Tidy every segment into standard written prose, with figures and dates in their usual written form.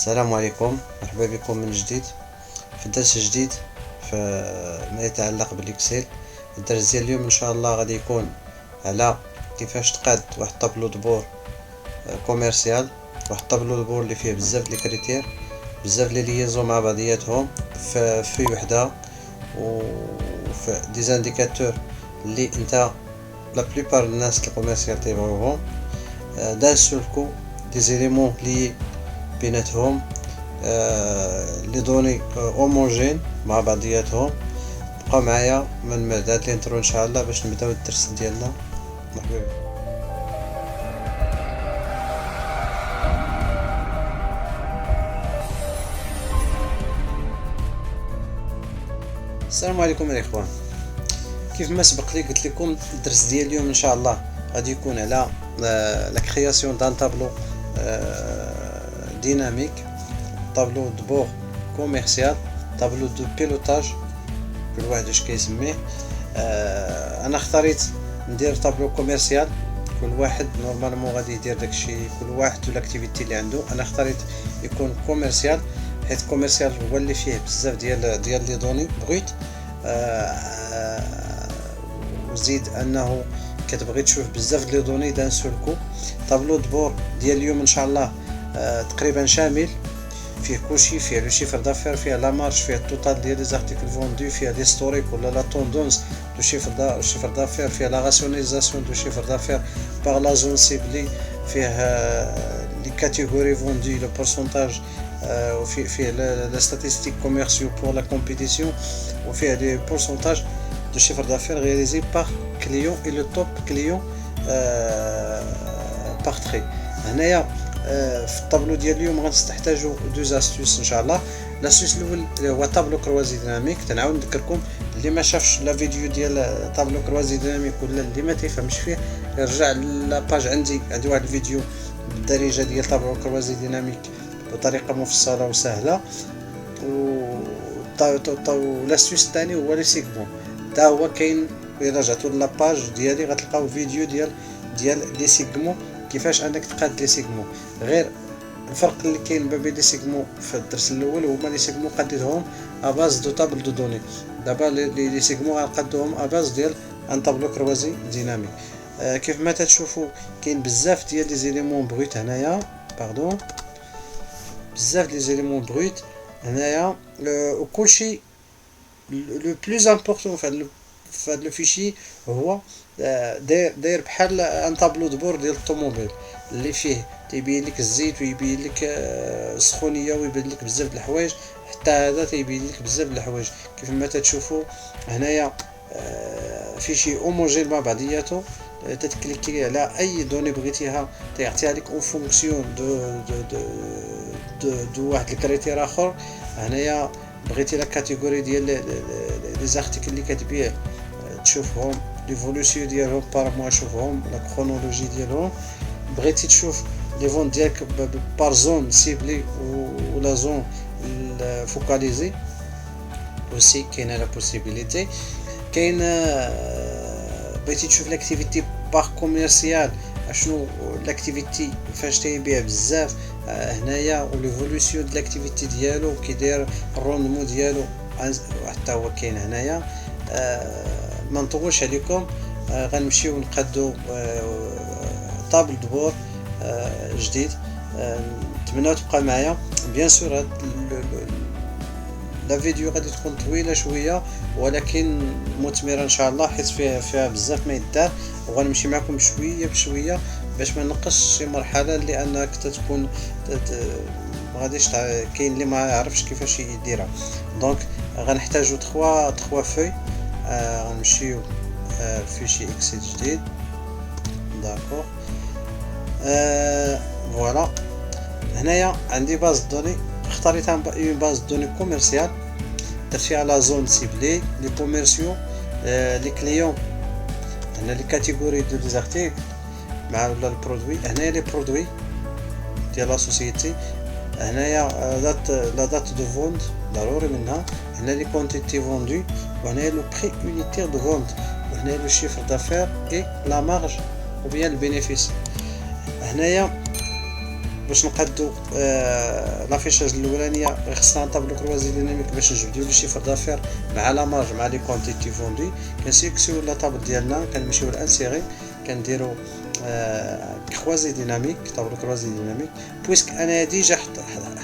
السلام عليكم، مرحبا بكم من جديد في درس جديد ما يتعلق بالاكسل. الدرس ديال اليوم ان شاء الله غادي يكون على كيفاش تقاد واحد طابلو دبور كوميرسيال، واحد طابلو دبور اللي فيه بزاف لي كريتير، بزاف لي ليزون مع بعضياتهم في وحده، وفي دي زانديكاتور اللي انت لا بليبار الناس الكوميرسيال تيبغيوهم. دان سولكو دي زيليمون لي بيناتهم، لي دوني اوموجين مع بعضياتهم. بقاو معايا من بعد هاد الانترو ان شاء الله باش نبداو الدرس ديالنا. مرحبا بكم. السلام عليكم الاخوان. كيف ما سبق لي قلت لكم الدرس ديال اليوم ان شاء الله غادي يكون على لا كرياسيون دان طابلو ديناميك، طابلو دبور كوميرسيال، طابلو دو بيلوتاج كل واحد واش كيسميه. انا اختاريت ندير طابلو كوميرسيال، كل واحد نورمالمون غادي يدير داكشي، كل واحد والاكتيفيتي اللي عنده. انا اختاريت يكون كوميرسيال حيت كوميرسيال هو اللي فيه بزاف ديال لي دوني بغيت. وزيد انه كتبغي تشوف بزاف لي دوني دان سولكو. طابلو دبور ديال اليوم ان شاء الله تقريبا شامل، فيه كلشي، فيه لو شيفر دافير، فيه لا مارش، فيه التوتال ديال لي زارتيكل فوندو، فيه ليستوريك ولا لا توندونس دو شيفر دافير، فيه لا راسيوناليزاسيون دو شيفر دافير باغ لا زون سيبلي، فيه لي كاتيجوري فوندو، لو بورسونتاج، وفيه لا ستاتيستيك كوميرسيو بور لا كومبيتيسيون، وفيه لي بورسونتاج دو شيفر دافير réalisé par client et le top client par trait. هنايا في الطابلو ديال اليوم غنستحتاجوا دوز استوس ان شاء الله. لاستوس الاول هو طابلو كروازي ديناميك. تنعاود نذكركم اللي ما شافش لا فيديو ديال طابلو كروازي ديناميك ولا اللي ما تيفهمش فيه يرجع لاباج عندي واحد الفيديو بالدارجه ديال طابلو كروازي ديناميك بطريقه مفصله وسهله. و لاستوس الثاني هو لي سيغمون، دا هو كاين الا رجعتوا لاباج ديالي غتلقاو فيديو ديال لي سيغمون، كيفاش انك تقاد لي سيغمون. غير الفرق اللي كاين ما بين لي سيغمون في الدرس الاول هما لي سيغمون قديتهم اباز دو طابل دو دوني، دابا لي سيغمون غنقادوهم اباز ديال ان طابلو كروازي ديناميك. كيف ما تشوفوا كاين بزاف ديال لي زيليمون بروت هنايا، باردون، بزاف لي زيليمون بروت هنايا. وكلشي لو بلوز امبورطون في هذا لو فيشي هو داير بحال ان طابلو دبور ديال الطوموبيل اللي فيه تيبين لك الزيت ويبين لك السخونيه ويبين لك بزاف د الحوايج. حتى هذا تيبين لك بزاف د الحوايج كيف ما تشوفوا هنايا. فيشي اوموجين مع بعضياتو، تتكليكي على اي دوني بغيتيها تيعطيها لك اون فونكسيون دو واحد الكريتير اخر. هنايا بغيتي لا كاتيجوري ديال لي زارتيكل اللي كتبيع تشوفهم، ليفولوسيون ديالهم بار موا شوفهم، لا كرونولوجي ديالهم. بغيتي تشوف لي فون ديالك بار زون سيبلي ولا زون فوكاليزي اوسي كاينه لا بوسيبيليتي. كاين بغيتي تشوف لاكتيفيتي باغ كوميرسيال، اشنو لاكتيفيتي فاش تيبيع بزاف هنايا، وليفولوسيون د لاكتيفيتي ديالو كي داير الروندمون ديالو حتى هو كاين هنايا. ما نطولش عليكم، غنمشيو نقادو طابل دبور جديد. نتمنى تبقى معايا. بيان سور هاد لا فيديو غادي تكون طويله شويه ولكن مثمره ان شاء الله، حيت فيها بزاف ما يدار، وغنمشي معكم شويه بشويه باش ما نقصش شي مرحله لانك تكون ما غاديش كاين اللي ما يعرفش كيفاش يديرها. دونك غنحتاجو 3 فوي. غنمشيو فيشي اكسل جديد، داكور. فوالا هنايا عندي باز دوني، اختاريت اون باز دوني كوميرسيال، درت فيها لا زون سيبلي، لي كوميرسيون، لي كليون، هنا لي كاتيجوري دو لي زارتيكل مع ولا البرودوي. هنايا لي برودوي ديال لا سوسيتي، هنايا لا دات دو فوند ضروري منها، هنا لي كونتيتي فوندو، وهنايا لو بري يونيتير دو فوند، وهنايا لو شيفر دافير اي لا مارج ou bien le bénéfice. هنايا باش نقادو لافيشاج الاولانيه خصنا نطابلو كروازي ديناميك باش نجبدو لي شيفر دافير مع لا مارج مع لي كونتيتي فوندي. كنسيليكسيو لا طابل ديالنا، كنمشيو لانسيري، كنديرو كروازي ديناميك، طابلو كروازي ديناميك. بويسك انا ديجا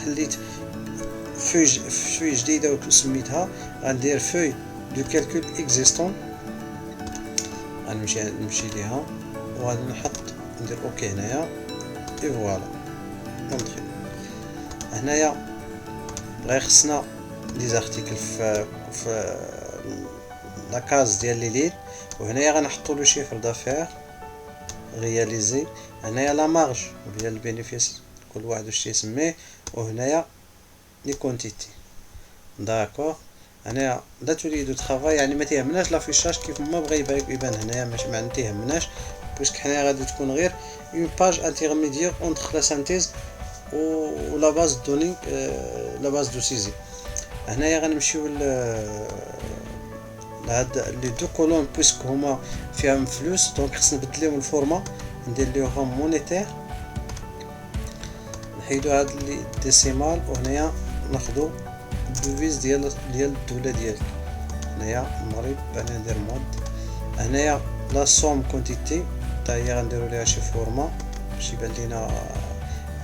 حليت فوي جديده وسميتها، غندير فوي دو كالكول اكزيستون، غنمشي ليها وغادي ندير اوكي هنايا اي فوالا ندخل هنايا. غير خصنا لي زارتيكل في لاكاز ديال لي ليل، وهنايا غنحطو لو شيفر دافير رياليزي، هنايا لا مارج ديال البينيفيس كل واحد واش تيسميه، وهنايا لي كونتيتي. داكوغ هنايا لا تولي دو طرافاي، يعني ما تيهمناش لافيشاج كيف ما بغى يبان هنايا، ماشي ما تيهمناش، باسكو حنايا غادي تكون غير اون باج انترميديير اونتر لا سانتيز و لا باز دوني، لا باز دو سيزي. هنايا غنمشيو لهاد لي دو كولون بويسك هما فيهم فلوس، دونك خصنا نبدل ليهم الفورما، ندير ليهم مونيتير، نحيدو هاد لي ديسيمال، وهنايا ناخدو الدوفيز ديال الدوله ديالك. هنايا المغرب انا ندير مود، هنايا لا سوم كونتيتي حتى هي غنديرو ليها شي فورما باش يبان لينا،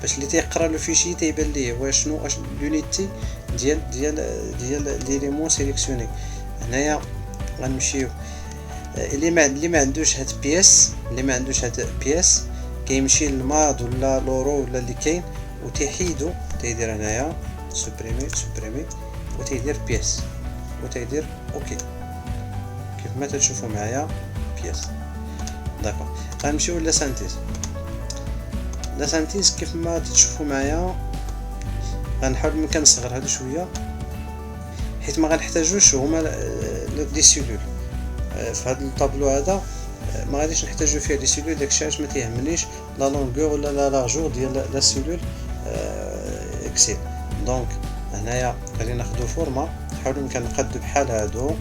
باش اللي تيقرا لو فيشي تيبان ليه واش شنو لونيتي ديال ليليمون سيليكسيوني. هنايا غنمشيو اللي ما عندوش هاد بياس، كيمشي للماد ولا لورو ولا اللي كاين وتيحيدو، تيدير هنايا سوبريمي وتيدير بياس وتيدير اوكي كيف ما تشوفوا معايا بياس. داكوغ غنمشيو لا سانتيز كيف ما تشوفوا معايا. غنحاول ممكن نصغر هادو شويه حيت ما غنحتاجوش هما لي سيلول في هذا الطابلو هذا، ما غاديش نحتاجو فيه لي سيلول، داكشي علاش ما تيهمنيش لا لونغور ولا لا لارجور ديال لا سيلول اكسل. دونك هنايا غادي ناخدو فورما، نحاولو ممكن نقادو بحال هادو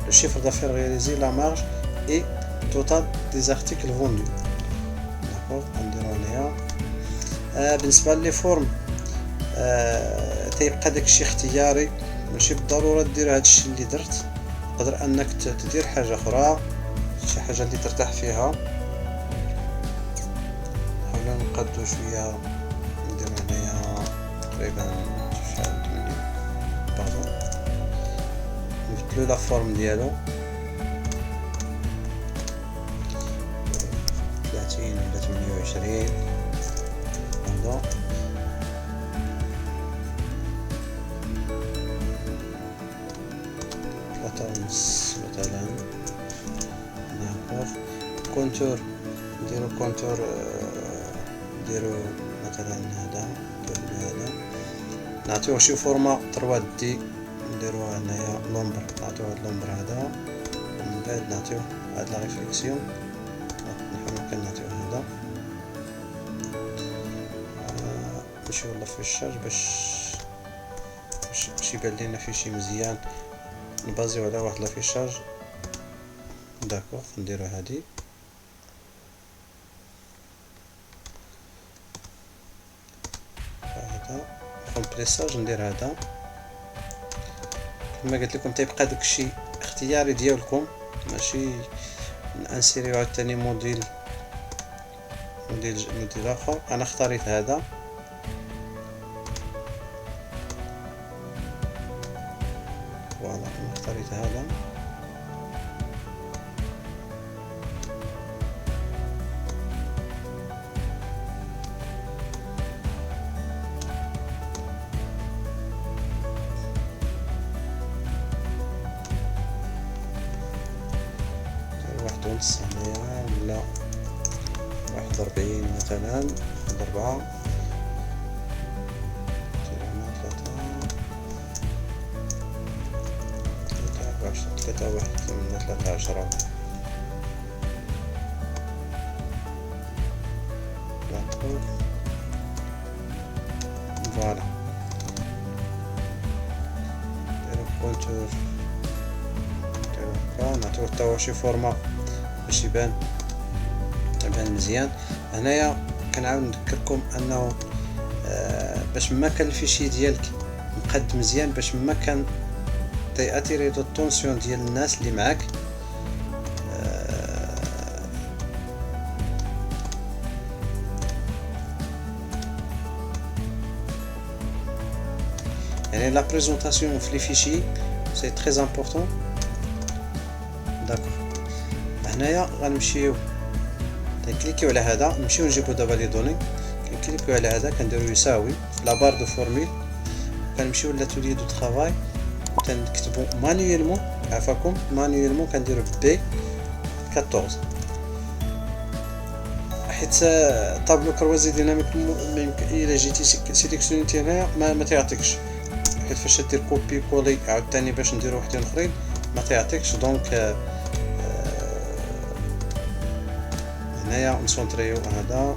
لو شيفر دافير رياليزي لا مارج اي توتال دي زارتيكل فوندو. داكوغ نديرو هنايا. بالنسبه لي فورم تيبقى داكشي اختياري، ماشي بالضروره دير هادشي اللي درت، تقدر انك تدير حاجه اخرى، شي حاجه اللي ترتاح فيها. نحاولو نقادو شويه، ندير هنايا تقريبا شحال 8 باردون، نبدلو لا فورم ديالو 30 ولا 28 هذا. مثلا داكوغ كونتور، نديرو كونتور، نديرو مثلا هذا نعطيوه شي فورما 3 دي، نديرو هنايا لومبر، نعطيوه هاد لومبر هذا، ومن بعد نعطيوه هاد لا ريفليكسيون، نحاول نعطيوه هذا. نمشيو لافيشاج باش يبان لينا فيه شي مزيان، نبازيو على واحد لافيشاج. داكوغ نديرو هادي، هذا كومبريساج، ندير هذا كما قلت لكم. تيبقى داكشي اختياري ديالكم، ماشي نانسيريو عاوتاني موديل اخر. انا اختاريت هذا، فوالا انا اختاريت هذا. واحد ونص هنايا ولا 41 مثلا، 4 3 واحد 13. فوالا نديرو كونتور، نعطيو حتى هو شي فورما باش يبان مزيان. هنايا كنعاود نذكركم انه باش ما كان الفيشي ديالك مقاد مزيان، باش ما كان تياتيري دو طونسيون ديال الناس اللي معاك، يعني لا بريزونطاسيون في لي فيشي سي تري امبورطون. داكور، هنايا غنمشيو كنكليكيو على هذا، نمشيو نجيبو دابا لي دوني، كنكليكيو على هذا كنديرو يساوي في لا بار دو فورميل، كنمشيو لاتولي دو طرافاي كنكتبو مانيويلمون، عفاكم مانيويلمون كنديرو بي 14 حيت طابلو كروازي ديناميك الا جيتي سيليكسيونيتي هنايا ما تيعطيكش، حيت فاش دير كوبي كولي عاوتاني باش نديرو وحدين اخرين ما تيعطيكش. دونك هنايا نسونطريو هذا،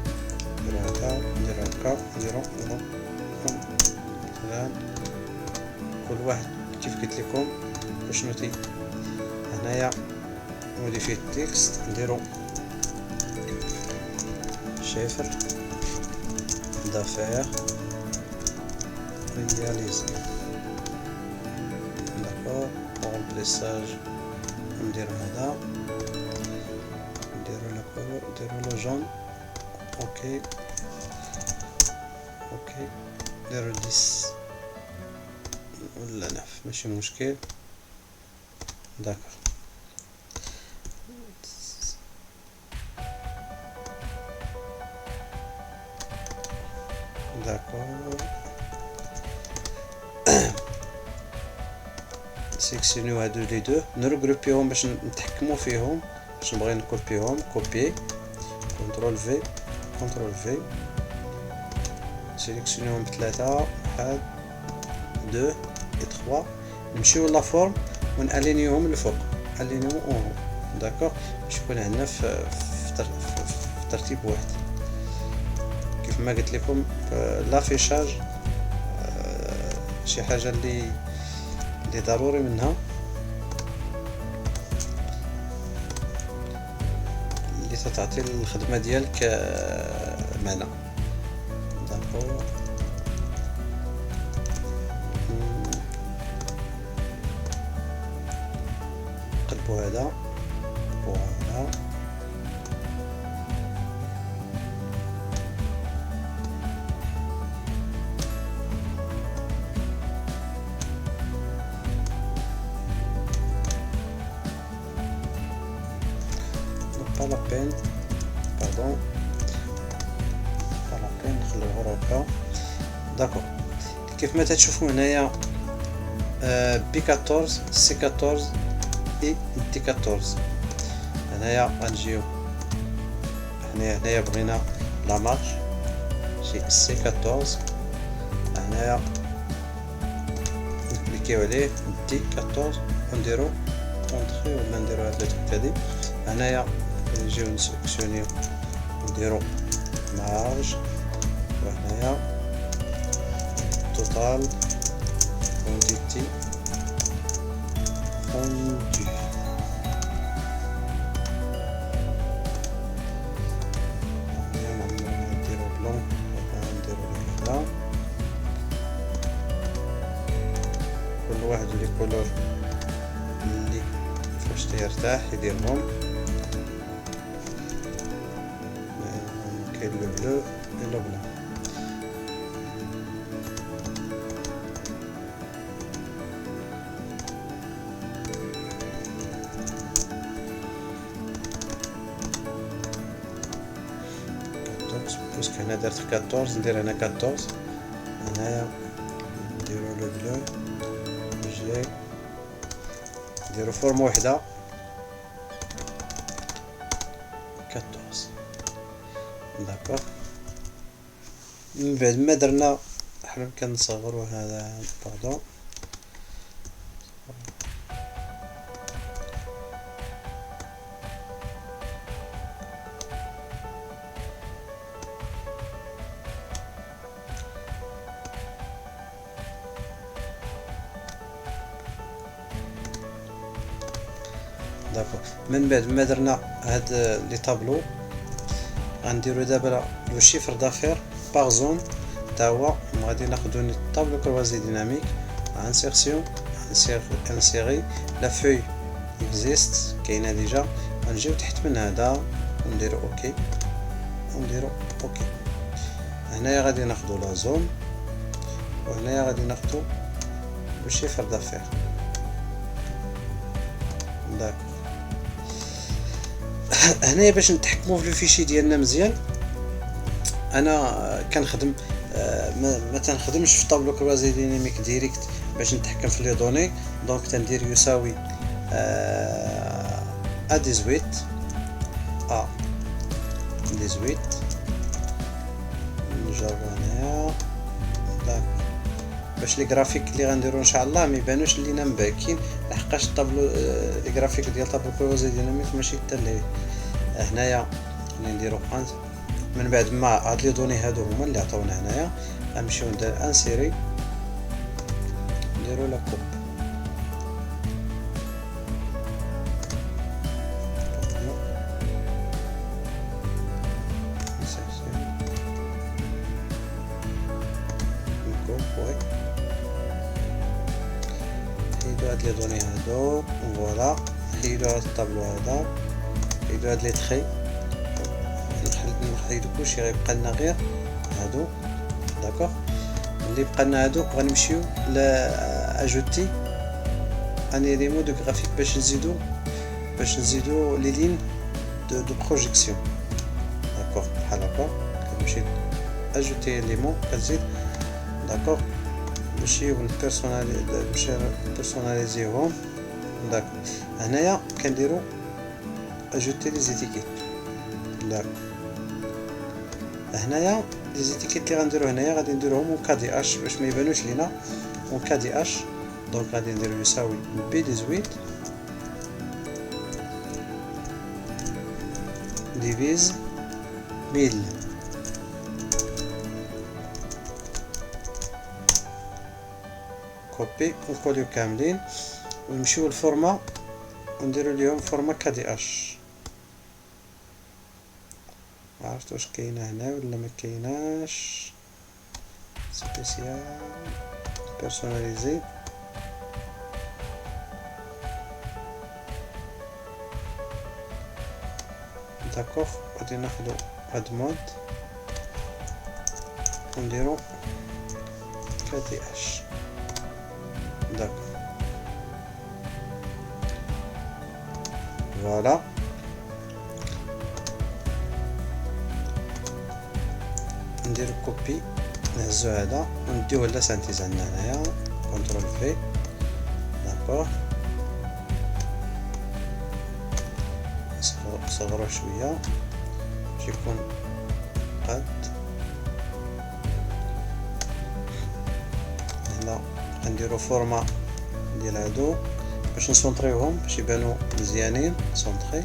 نديرو هكا، نديرو هكا، نديرو مثلا كل واحد كيف قلت لكم شنو تي. هنايا موديفي التكست نديرو شيفر دافير رياليزي، داكور. رومبليساج نديرو هذا، نديرو لا كولور، نديرو لو جون، اوكي اوكي، نديرو 10 ولا 9 ماشي مشكل، داكور. داكور، سيكسيونيو هادو لي دو، نرغروبيهم باش نتحكمو فيهم، باش نبغي نكوبيهم، كوبي كونترول في كونترول في، سيليكسيونيهم بثلاثة، 1 2 3، نمشيو لا فورم ونالينيوهم الفوق، الينيوهم اون، داكور، باش يكون عندنا في ترتيب واحد. كيف ما قلت لكم لافيشاج شي حاجه اللي ضروري منها، اللي تعطي الخدمه ديالك معنى. داكور، نقلبو هذا فوالا، pas la peine pardon pas la peine نخليوه هكا. داكور، كيف ما تشوفوا هنايا بي 14 سي 14 اي دي 14. هنايا غنجيو هنايا بغينا لا مارش شي سي 14، هنايا نكليكيو عليه دي 14 ونديرو كونطري ولا نديرو هاد التريك هادي. هنايا نجيو نسيليكسيونيو نديرو مارج، وهنايا توتال كونتيتي فوندو، نديرو بلون ونديرو هكذا، كل واحد لي كولور اللي فاش تيرتاح يديرهم. كاين لو بلو و لو بلون. بوسك هنا درت 14 ندير هنا 14، هنايا نديرو لو بلو جي، نديرو فورم وحدة 14. داكوغ، من بعد ما درنا حنا كنصغرو هذا باردون، داكوغ. من بعد ما درنا هاد لي طابلو غنديرو دابا لو شيفر دافير باغ زون تا هو غادي ناخدو طابلو كروازي ديناميك انسيرسيون انسيري لا فوي اكزيست كاينه ديجا غنجيو تحت من هذا ونديرو اوكي ونديرو اوكي. هنايا غادي ناخدو لا زون وهنايا غادي ناخدو لو شيفر دافير داك. هنايا باش نتحكموا في الفيشي ديالنا مزيان انا كنخدم ما تنخدمش في طابلو كروازي ديناميك ديريكت باش نتحكم في لي دوني. دونك تندير يساوي ا 18 ا 18 نجرب هنايا داك باش لي غرافيك اللي غنديرو ان شاء الله ما يبانوش لينا مباكين لحقاش الطابلو لي غرافيك ديال طابلو كروازي ديناميك ماشي حتى ليه. هنايا نديرو من بعد ما هاد لي دوني هادو هما اللي عطاونا هنايا غنمشيو ندير انسيري نديرو لا كوب حيدو هاد لي دوني هادو فوالا حيدو هاد الطابلو هذا حيدو هاد لي تخي نحيدو كلشي غيبقى لنا غير هادو داكوغ. اللي بقى لنا هادو غنمشيو ل اجوتي ان ايليمون دو غرافيك باش نزيدو لي لين دو بروجيكسيون داكوغ بحال هكا كنمشي اجوتي ايليمون كنزيد داكوغ باش بيرسوناليزيوهم داكوغ. هنايا كنديرو اجوتي لي زيتيكيت داكوغ. هنايا لي زيتيكيت اللي غنديرو هنايا غادي نديروهم اون كادي اش باش ما يبانوش لينا اون كادي اش. دونك غادي نديرو يساوي بي 18 ديفيز 1000 كوبي ونكوليو كاملين ونمشيو للفورما ونديرو ليهم فورما كادي اش. معرفت واش كاينه هنا ولا ما كايناش سبيسيال بيرسوناليزي داكوغ. غادي ناخدو هاد مود ونديرو كادي اش داكوغ فوالا. نديرو كوبي نهزو هذا ونديوه لا سانتيز عندنا هنايا كونترول في داكوغ نصغرو شويه باش يكون قد. هنا غنديرو فورما ديال هادو باش نسونطريوهم باش يبانو مزيانين سونطري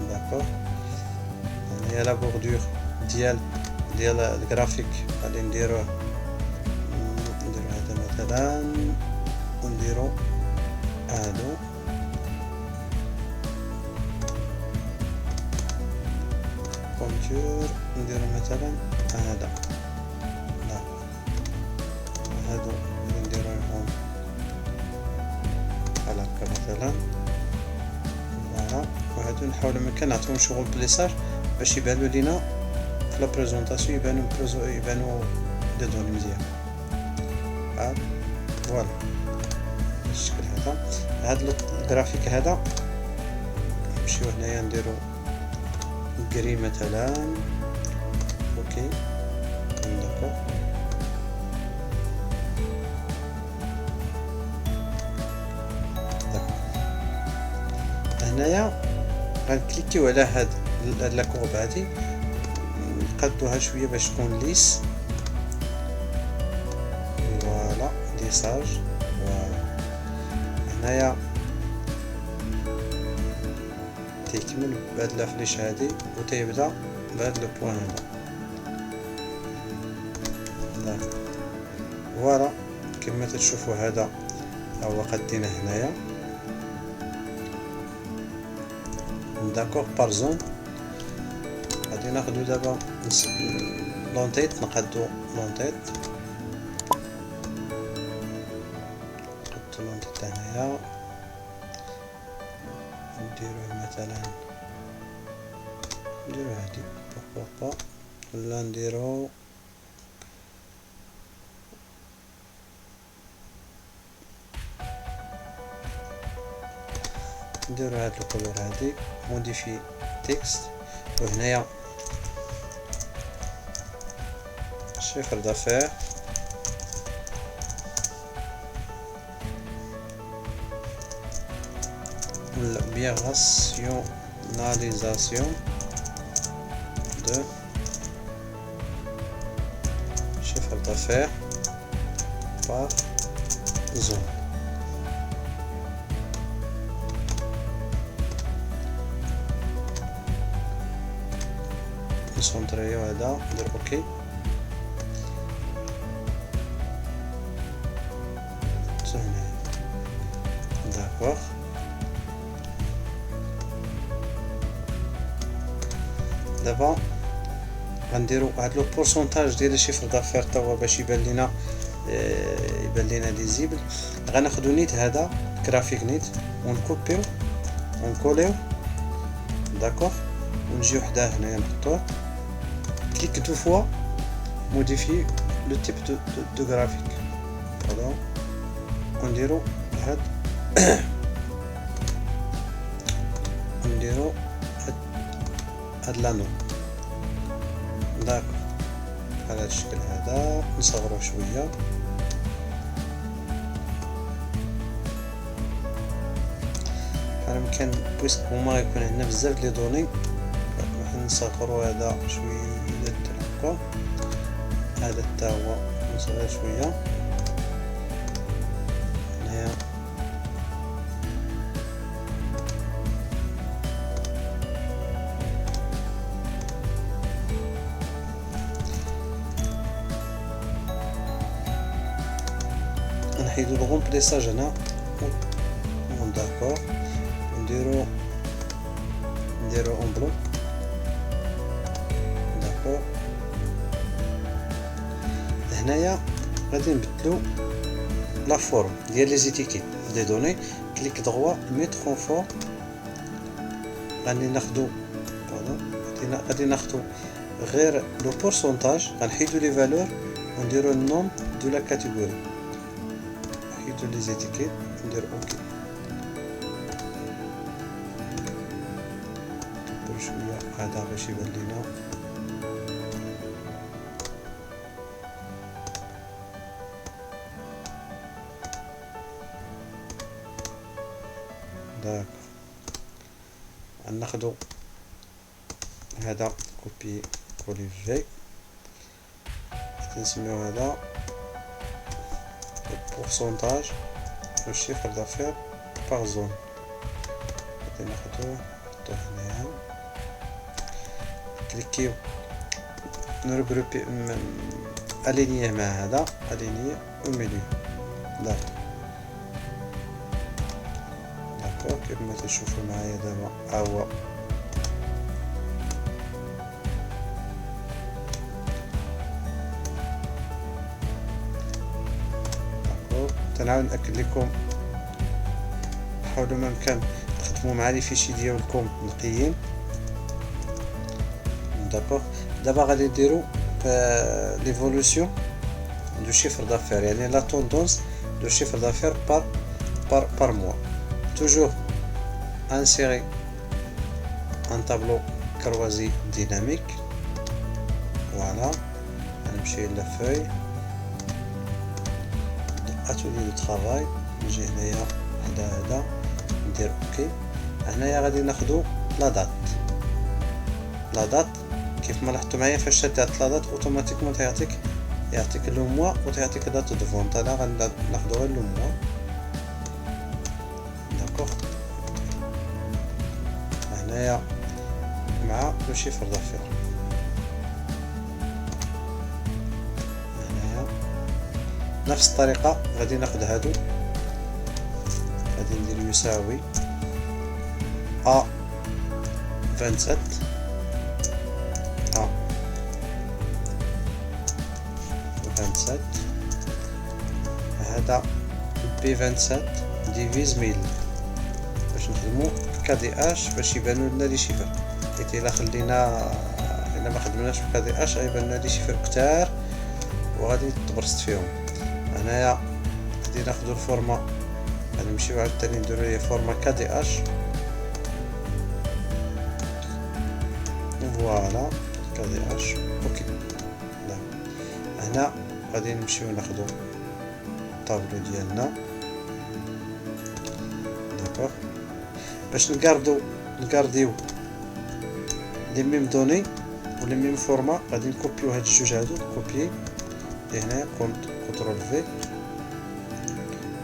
داكوغ. هنايا لا بوردور ديال الجرافيك غادي نديروه هذا مثلا ونديرو هادو كونتور نديرو مثلا هذا لا هادو نديروهم بحال هكا مثلا فوالا. وهادو نحاولو مكان نعطيهم شغل بليساج باش يبانو لينا في لا بريزونطاسيون يبانو لي دوني مزيان بحال فوالا بالشكل هذا. هاد الجرافيك هذا نمشيو هنايا نديرو جري مثلا اوكي داكوغ. هنايا غنكليكيو على هاد لا كورب هادي نقادوها شويه باش تكون ليس فوالا ليساج فوالا. هنايا تيكمل بهاد لا فليش هادي وتيبدا بهاد لو بوين هذا فوالا كما تشوفوا. هذا هو قدينا هنايا داكوغ بار زون. غادي ناخدو دابا لونتيت، نقادو لونتيت، نحطو لونتيت هنايا، نديروه مثلا نديرو هادي با ولا نديرو هاد الكولور هادي، موديفي تكست، وهنايا chiffre d'affaires ou bien rationalisation de chiffre d'affaires par zone. نسونطريو هذا، ندير اوكي. داكوغ، دابا غنديرو هاد لو بورسونتاج ديال الشيفر دافير تا هو باش يبان لينا ليزيبل. غناخدو نيت هذا جرافيك نيت ونكوبيو ونكوليو، داكوغ، ونجيو حداه هنايا نحطوه كليك دو فوا موديفي لو تيب دو جرافيك. فوالا ونديرو هاد نديرو هاد لانو، داك على هاد الشكل هذا. نصغروه شويه، على مكان بويسك هما يكون عندنا بزاف لي دوني، نصغرو هذا شويه هكا، هذا حتى هو نصغر شويه هنايا. نحيدو الغومبليساج هنا، داكور، نديرو اون بلو، داكور. هنايا غادي نبدلو لا فورم ديال لي زيتيكيت دي دوني، كليك دغوا ميتر اون فور. غادي ناخدو غادي ناخدو غير لو بورسونتاج، غنحيدو لي فالور ونديرو النوم دو لا كاتيجوري، نحيدو لي زيتيكيت ندير اوكي. نكبر شويه هذا باش يبان لينا. داك ناخدو هذا كوبي كولي في، نسميو هذا البورسونتاج دو شيفر دافير بار زون. غادي ناخدوه نحطوه هنايا، كليكيو نرغروبي الينيه مع هذا، الينيه وميليو، داك كما تشوفوا معايا دابا ها هو. تنعاود ناكد لكم حاولوا ما امكن تخدموا مع لي فيشي ديالكم نقيين، داكوغ. دابا غادي نديرو ليفولوسيون دو شيفر دافير، يعني لا توندونس دو شيفر دافير par mois. Toujours insérer un tableau croisé dynamique. Voilà, نمشي la feuille atelier de travail، نجي هنايا حدا هذا ندير اوكي. هنايا غادي ناخدو لا دات كيف ما لاحظتوا معايا فاش شدات لا دات اوتوماتيكمون يعطيك لو موا وتعطيك دات دو فونت. انا غناخدو غير لو موا، داكوغ. هنايا مع لو شيفر دافير، هنايا نفس الطريقه غادي ناخد هادو غادي ندير يساوي A 27 A 27 هذا بي 27 ديفيز 1000 باش نخدمو كا دي اش باش يبانو لنا لي شيفر، حيت الا ما خدمناش بكا دي اش غيبان لنا لي شيفر كتار وغادي تبرست فيهم. هنايا غادي ناخدو الفورما، غادي نمشيو عاوتاني نديرو ليه فورما كا دي اش، فوالا كا دي اش اوكي. هنا غادي نمشيو ناخدو الطابلو ديالنا داكوغ باش نكارديو لي ميم دوني و لي ميم فورما. غادي نكوبيو هاد الجوج هادو، كوبيي هنا كونترول في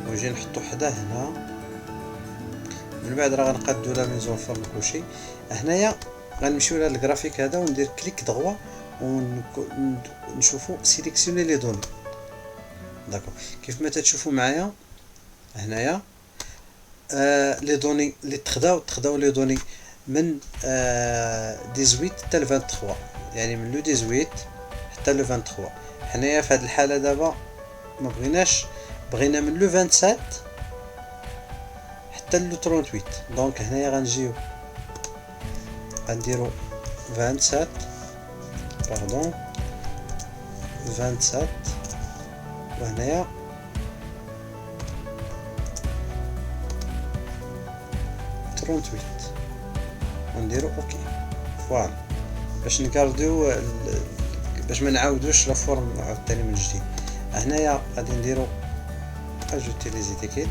ونجي نحطو حدا هنا. من بعد راه غنقادو لا ميزون فورم كلشي. هنايا غنمشيو للغرافيك هذا وندير كليك دغوا ونشوفو سيليكسيوني لي دوني داكوغ. كيف ما تشوفوا معايا هنايا لي دوني اللي تخداو لي دوني من 18 حتى ل 23، يعني من لو 18 حتى ل 23. حنايا في هذه الحاله دابا ما بغينا من لو 27 حتى لو 38. دونك هنايا غنجيو غنديرو 27 باردون 27 وهنايا ونديرو اوكي. فوالا باش نكارديو باش ما نعاودوش لا فورم عاوتاني من جديد. هنايا غادي نديرو اجوتي لي زيتيكيت،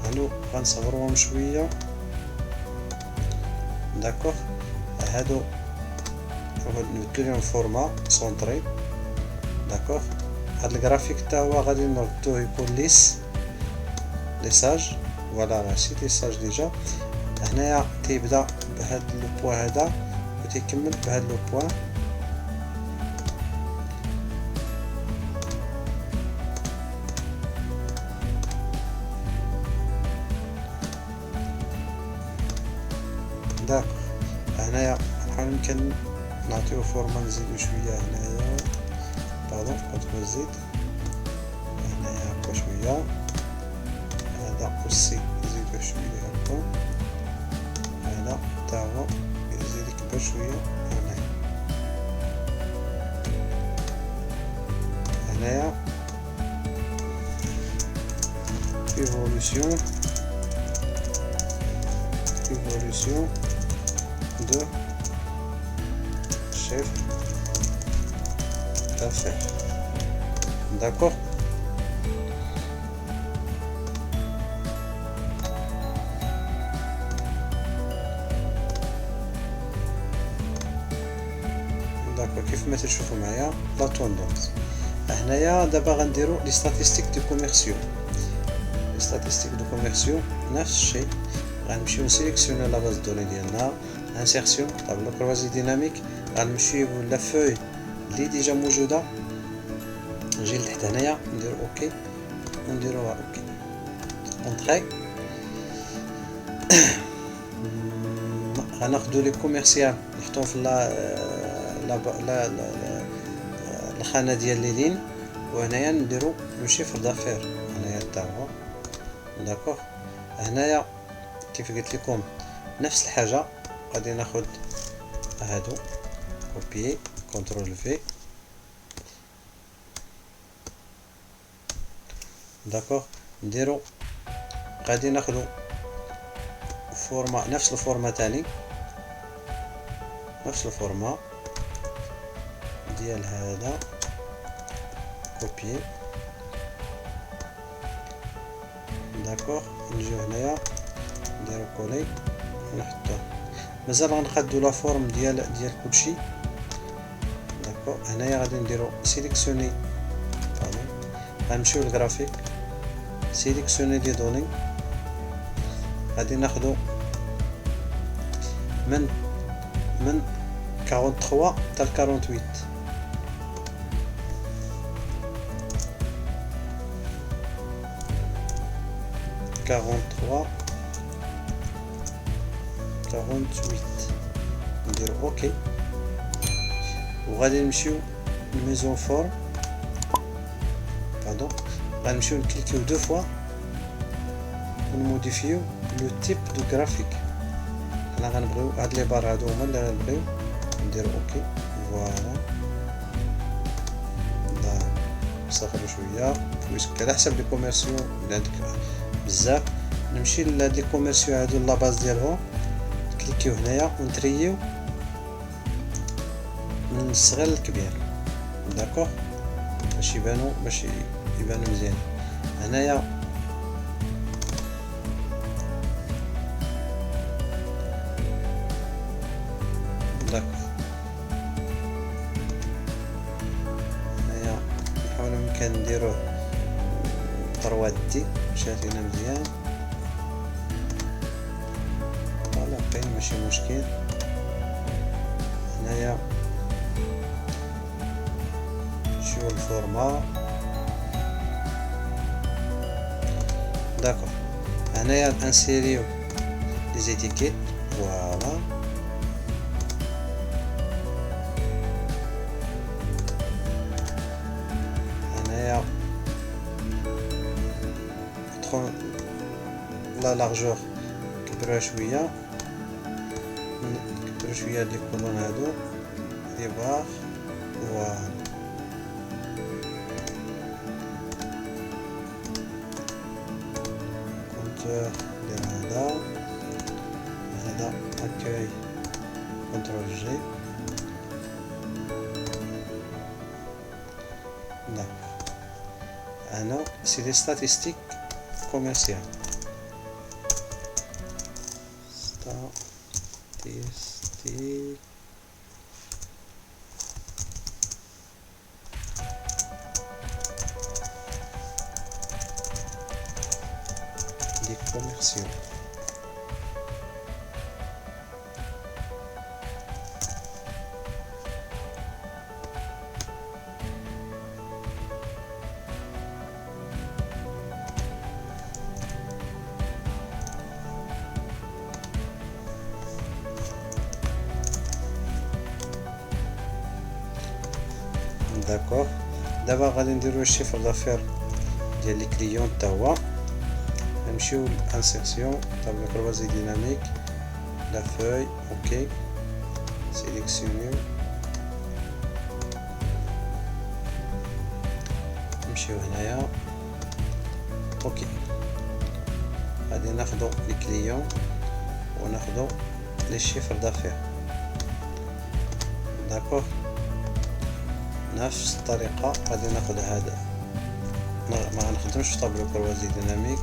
هادو غنصغروهم شويه داكوغ. هادو نبدلو لهم فورما سونطري داكوغ. هاد الجرافيك حتى هو غادي نردوه يكون ليساج، فوالا راه سيت ليساج ديجا. هنايا تيبدا بهاد لو بوين هذا وتيكمل بهاد لو بوين. داك هنايا يمكن نعطيو فورما نزيدو شويه هنايا باردون كنترول زيد هنايا هكا شويه. هذا اوسي نزيدو شويه هكا، هذا تا هو يزيد يكبر شويه هنايا ايفولوسيون de chef d'affaires. D'accord. داكوغ كيف ما تشوفوا معايا لا توندونس. هنايا دابا غنديرو لي ستاتيستيك دو كوميرسيو. لي ستاتيستيك دو كوميرسيو نفس الشيء، غنمشيو نسيليكسيوني لا باز دوني ديالنا، انسيرسيون طابلو كروازي ديناميك. غنمشيو لا فوي اللي ديجا موجوده، نجي لتحت هنايا نديرو اوكي ونديروها اوكي اونطري. غناخدو لي كوميرسيال نحطوهم في لا الخانه ديال لي لين، وهنايا نديرو لو شيفر دافير هنايا حتى هو داكوغ. هنايا كيف قلت لكم نفس الحاجه، غادي ناخد هادو كوبيي كنترول في داكوغ. نديرو غادي ناخدو فورما نفس الفورما تاني، نفس الفورما ديال هذا كوبيي داكوغ. نجيو هنايا نديرو كولي ونحطوه. مازال غنقادو لا فورم ديال كلشي داكوغ. هنايا غادي نديرو سيليكسيوني باردون، غنمشيو للغرافيك سيليكسيوني لي دوني. غادي ناخدو من 43 حتى 48. 43 48 نديرو اوكي وغادي نمشيو لميزون فورم باردون غنمشيو نكليكيو دو فوا ونموديفيو لو تيب دو غرافيك حنا غنبغيو هاد لي بار هادو هما اللي غنبغيو نديرو اوكي فوالا نصغرو شويه بويسك على حسب لي كوميرسيو اللي عندك بزاف نمشي لهاد لي كوميرسيو هادو لا باز ديالهم نكليكيو هنايا ونتريو من الصغير للكبير داكوغ باش يبانو مزيان هنايا داكوغ هنايا نحاول ممكن نديروه 3 دي باش يعطينا مزيان فوالا باين ماشي مشكل هنايا شو الفورما داكوغ هنايا انسيريو لي زيتيكيت فوالا هنايا لا لارجور نكبروها شويه هاد لي كولون هادو لي بار فوالا كونتور ندير هذا اكاي كنترول جي لا انا سي دي ستاتيستيك كوميرسيال ستاتيستيك des commerciaux. D'accord. D'abord غادي نديرو الشيفر دافير ديال لي كليون تا هو نمشيو لانسيرسيون طابلو كروازي ديناميك لا فوي اوكي سيليكسيونيو نمشيو هنايا اوكي غادي ناخدو لي كليون وناخدو لي شيفر دافير داكوغ نفس الطريقة غادي ناخد هذا ما غنخدمش طابلو كروازي ديناميك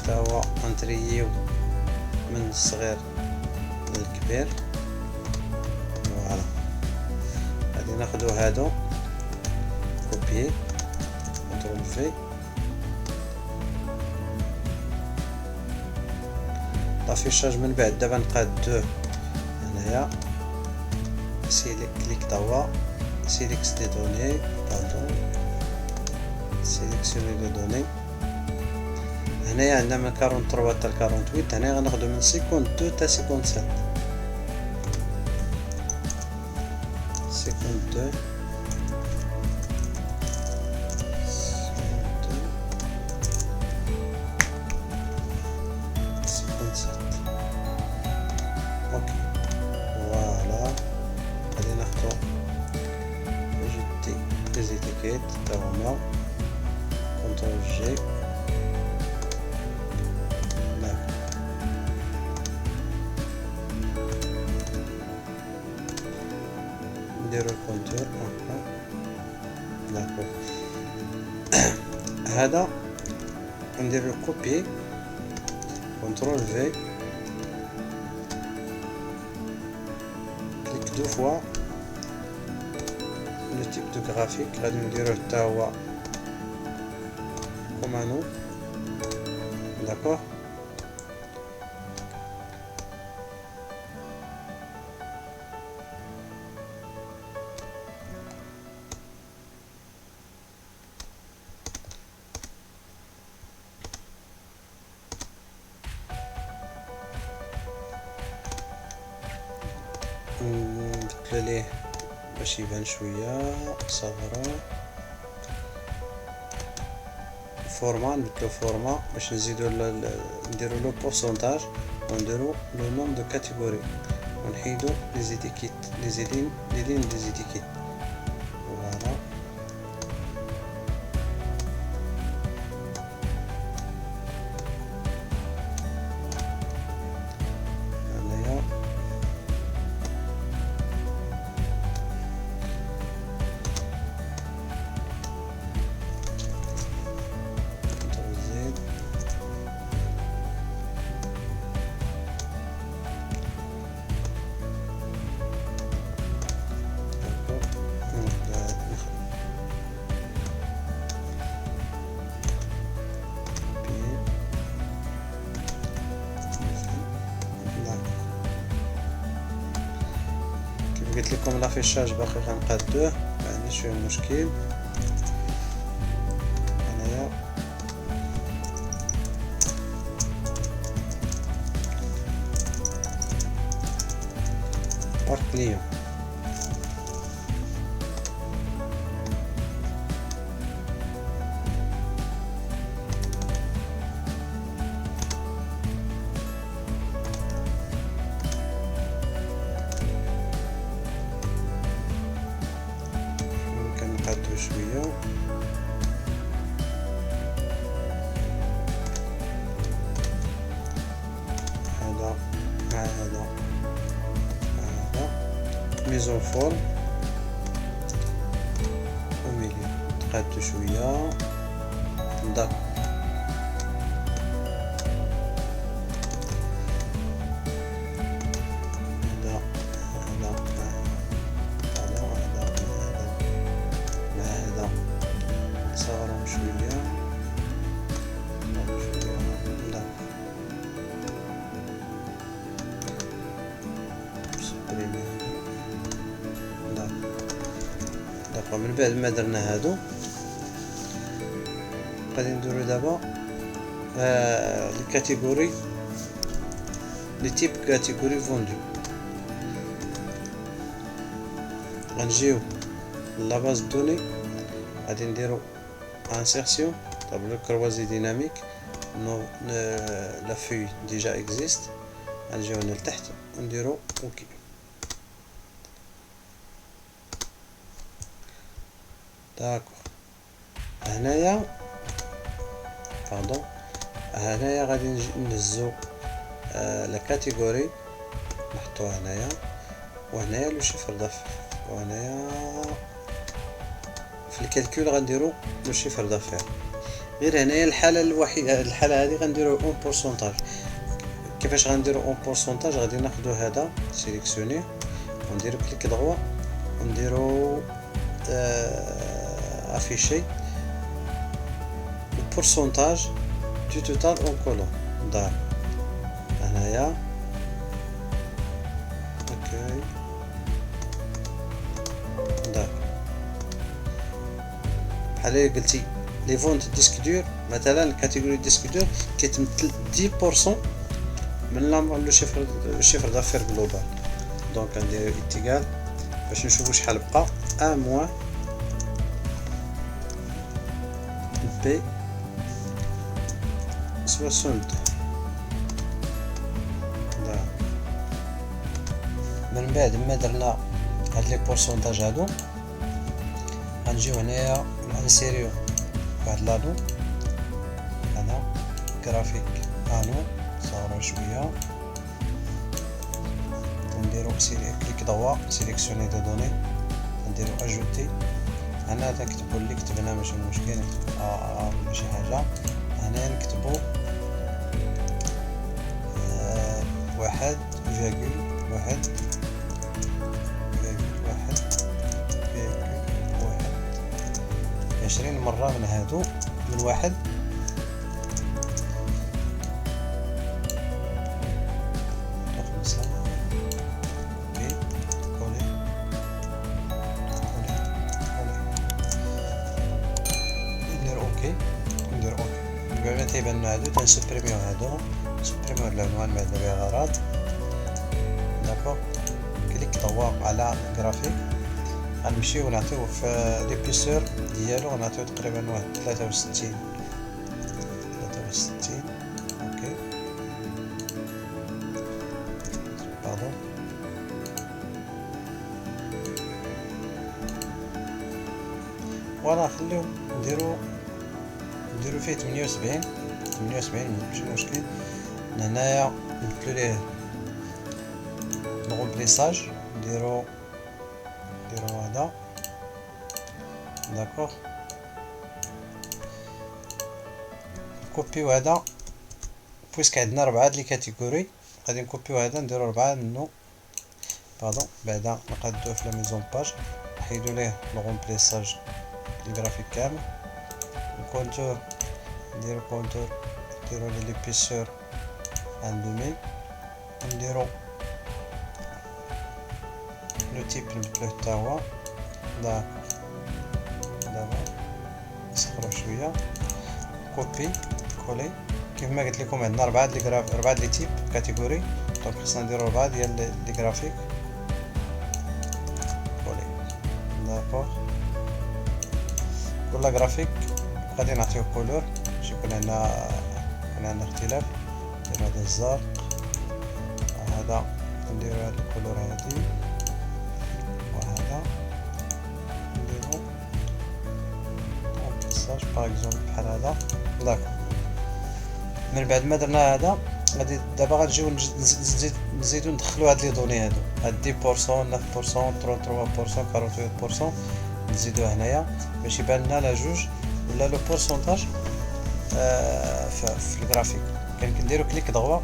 تا هو نتريو من الصغير للكبير فوالا غادي ناخدو هادو كوبيي كنترول في لافيشاج من بعد دابا نقاد دو هنايا كليك توا سيليكس دي دوني باردون سيليكسيوني دي دوني هنايا عندنا من 43 حتى 48 هنايا غناخدو من 52 حتى 57 52 اوكي فوالا غادي ناخدو لي زيتيكيت تا هما كنترول جي نديرو الكونتور داكوغ هذا نديرو كوبي كنترول في كليك دو فوا لو تيب دو غرافيك غادي نديروه حتى هو كومانو داكوغ ليه باش يبان شويه صغرو فورما، نبدلو فورما باش نزيدو نديرو لو بورسونتاج ونديرو لو نوم دو كاتيجوري ونحيدو لي زيتيكيت لي لين دي زيتيكيت. فوالا هنايا نزيد قلت لكم لافيشاج باقي غنقادوه، ما عنديش فيه مشكل. هنايا بار كليون نقادو شويه. هذا مع هذا ميزون فورم وميليو نقادو شويه. داك صغرهم شوية لا سبريمي لا. دابا من بعد ما درنا هادو غادي نديرو دابا لي كاتيجوري لي تيب كاتيجوري فوندو. غنجيو لا باز دوني غادي نديرو insertion tableau croisé dynamique la feuille déjà existe. غنجيو هنا لتحت ونديرو اوكي. داكوغ هنايا باردون هنايا غادي نهزو لا كاتيجوري نحطوها هنايا وهنايا لو شيفر دافير وهنايا في الكالكول غنديرو لو شيفر دافير. غير هنايا الحاله الوحيده الحاله هذه غنديرو اون بورسونتاج. كيفاش غنديرو اون بورسونتاج؟ غادي ناخدو هذا سيليكسيوني ونديرو كليك دغوا ونديرو افيشي البورسونتاج دو توتال اون كولون. دار هنايا اوكي دار بحال قلتي لي فونت ديسك دور مثلا الكاتيجوري ديسك دور كيتمثل 10% من لو شيفر دافير جلوبال. دونك ندير اتيكال باش نشوفو شحال بقى ا موان بي 62. من بعد ما درنا هاد لي بورسونتاج هادو غنجيو هنايا نانسيريو واحد لانو هذا جرافيك انو صغرو شويه ونديرو كليك ضوا سيليكسيوني دو دوني نديرو اجوتي. هنا تكتبو اللي كتبنا ماشي مشكل نكتبو ولا شي حاجه. هنا نكتبو 20 مرة من هادو من واحد خمسة. اوكي كولي ندير اوكي بما تيبان لنا هادو تنسبريميو هادو نسبريميو العنوان ما عندنا بها غرض. داكوغ كليك كليك ضوء على الجرافيك. غنمشيو نعطيو في ليبيسور ديالو، غنعطيو تقريبا واحد 63. اوكي باردون. فوالا نخليو نديرو فيه 78 ماشي مشكل. هنايا نبدلو ليه الرومبليساج، نديرو هذا داكوغ. نكوبيو هذا بويسك عندنا 4 لي كاتيجوري، غادي نكوبيو هذا نديرو 4 منو باردون. بعدا نقادو في لا ميزون باج نحيدو ليه الرومبليساج الجرافيك كامل. الكونتور نديرو كونتور، نديرو ليبيسور عند 2000، نديرو لو تيب نبدلوه حتى هو داكوغ. دابا نسخرو شويه، كوبي كولي. كيف ما قلت لكم عندنا 4 لي تيب كاتيجوري، دونك خصنا نديرو 4 ديال لي جرافيك. كولي داكوغ. كل جرافيك غادي نعطيو كولور باش يكون عندنا اختلاف. نديرو هذا الزرق، هذا نديرو هاد الكولور هادي، وهذا نديرو بيساج باغ اكزومبل بحال هذا داكوغ. من بعد ما درنا هذا غادي دابا غنجيو نزيدو ندخلو هاد لي دوني هادو، هاد 10%، 9%، 33%، 48%، نزيدوه هنايا باش يبان لنا لا جوج ولا لو بورسونتاج في الجرافيك. كنديرو كليك دغوا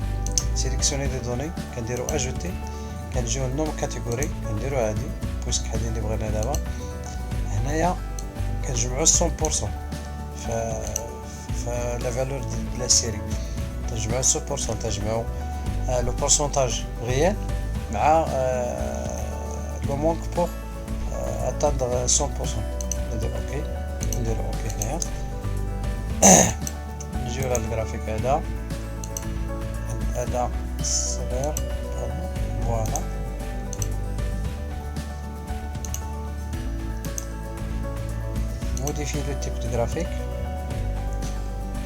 سيليكسيوني دي دوني، كنديرو اجوتي، كنجيو النوم كاتيجوري كنديرو هادي بويسك هادي اللي بغينا دابا. هنايا كنجمعو 100% ف لا فالور ديال لا سيري، تجمعو 100%، تجمعو لو بورسونتاج ريال مع لو مونك بور اتاندر 100%. نديرو اوكي، نديرو اوكي هنايا. نجيو للجرافيك هذا صغير فوالا. موديفي لو تيب دو جرافيك،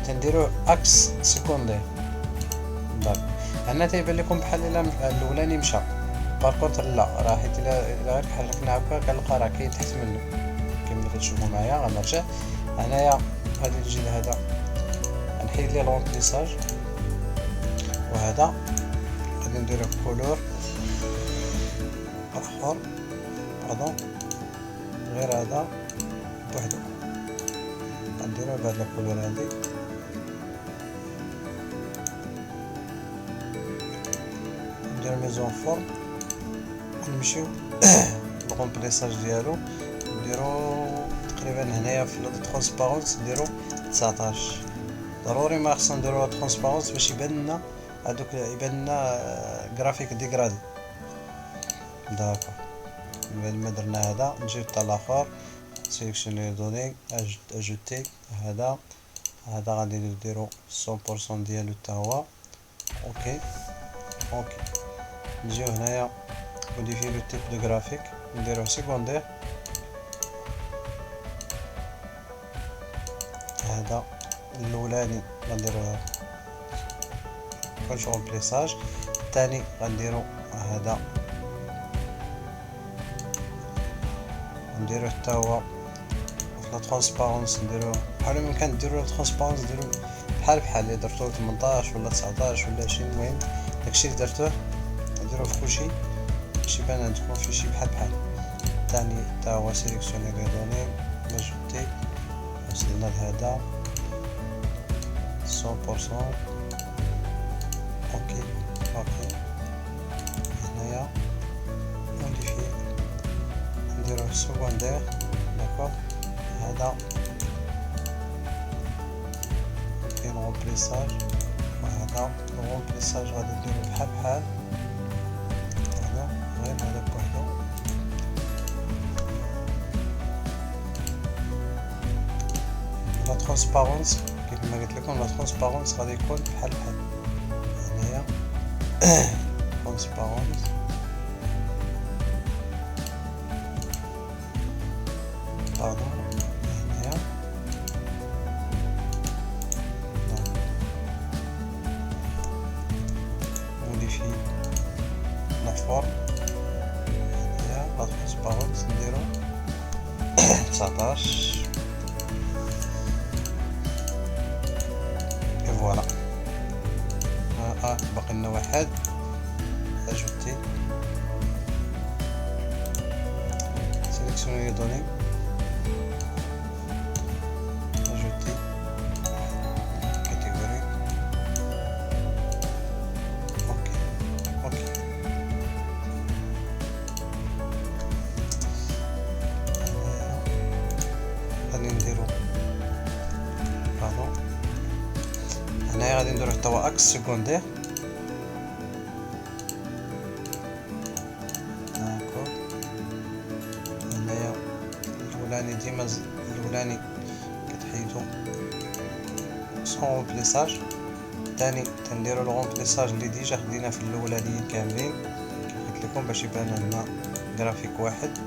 تنديرو اكس سيكوندير. داك هنا تيبان لكم بحال الا الاولاني مشى، باركونتر لا، راه حيت الا غير حركنا هكا كنلقى راه كاين تحت منه كما كتشوفوا معايا. غنرجع هنايا غادي نجي لهذا نحيد ليه الرومبليساج، وهذا غادي نديرو كولور اخر باردون غير هذا بوحدو، غنديرو بهاد الكولور هادي. ندير ميزون فورم، نمشيو الرومبليساج ديالو نديرو تقريبا هنايا في الترونسبارونس نديرو 19. ضروري ما خصنا نديرو ترونسبارونس باش يبان لنا هادوك، يبان لنا جرافيك ديغرادي. داكوغ. من بعد ما درنا هذا نجيو حتى الاخر سيليكسيوني دوني اجوتي، هذا غادي نديرو 100% ديالو حتى هو اوكي. نجيو هنايا موديفي لو تيب دو جرافيك، نديرو سيكوندير. هذا الاولاني غنديرو كلشي رومبليساج. الثاني غنديرو هذا نديرو حتى هو في لا ترونسبارونس، نديرو بحال ما كان ديرو لا ترونسبارونس ديرو بحال اللي درتو 18 ولا 19 ولا 20. المهم داكشي اللي درتوه نديرو في كلشي باش يبان عندكم في شي بحال. الثاني حتى هو سيليكسيوني لي دوني ماجوتي، وصلنا لهذا 100% اوكي. هنايا موديفي نديرو سكوندير داكوغ. هذا كاين رومبليساج، وهذا الرومبليساج غادي نديرو بحال هذا غير هذا بوحدو. لا ترونسبارونس كيف ما قلت لكم، لا ترونسبارونس غادي يكون بحال هنايا ترونسبارونس باردون هنايا موديفي لا فورم هنايا لا ترونسبارونس نديرو 19 اي فوالا. باقي لنا واحد اجوتي sélectionner les données, ajouter catégorie, ok. غادي نديرو باردون هنايا غادي نديرو توا اكس سيكوندير ديما الاولاني كتحيدو سون رومبليساج، الثاني تنديرو لو رومبليساج اللي ديجا خدينا في الاولانيين كاملين كيف قلت لكم باش يبان لنا جرافيك واحد.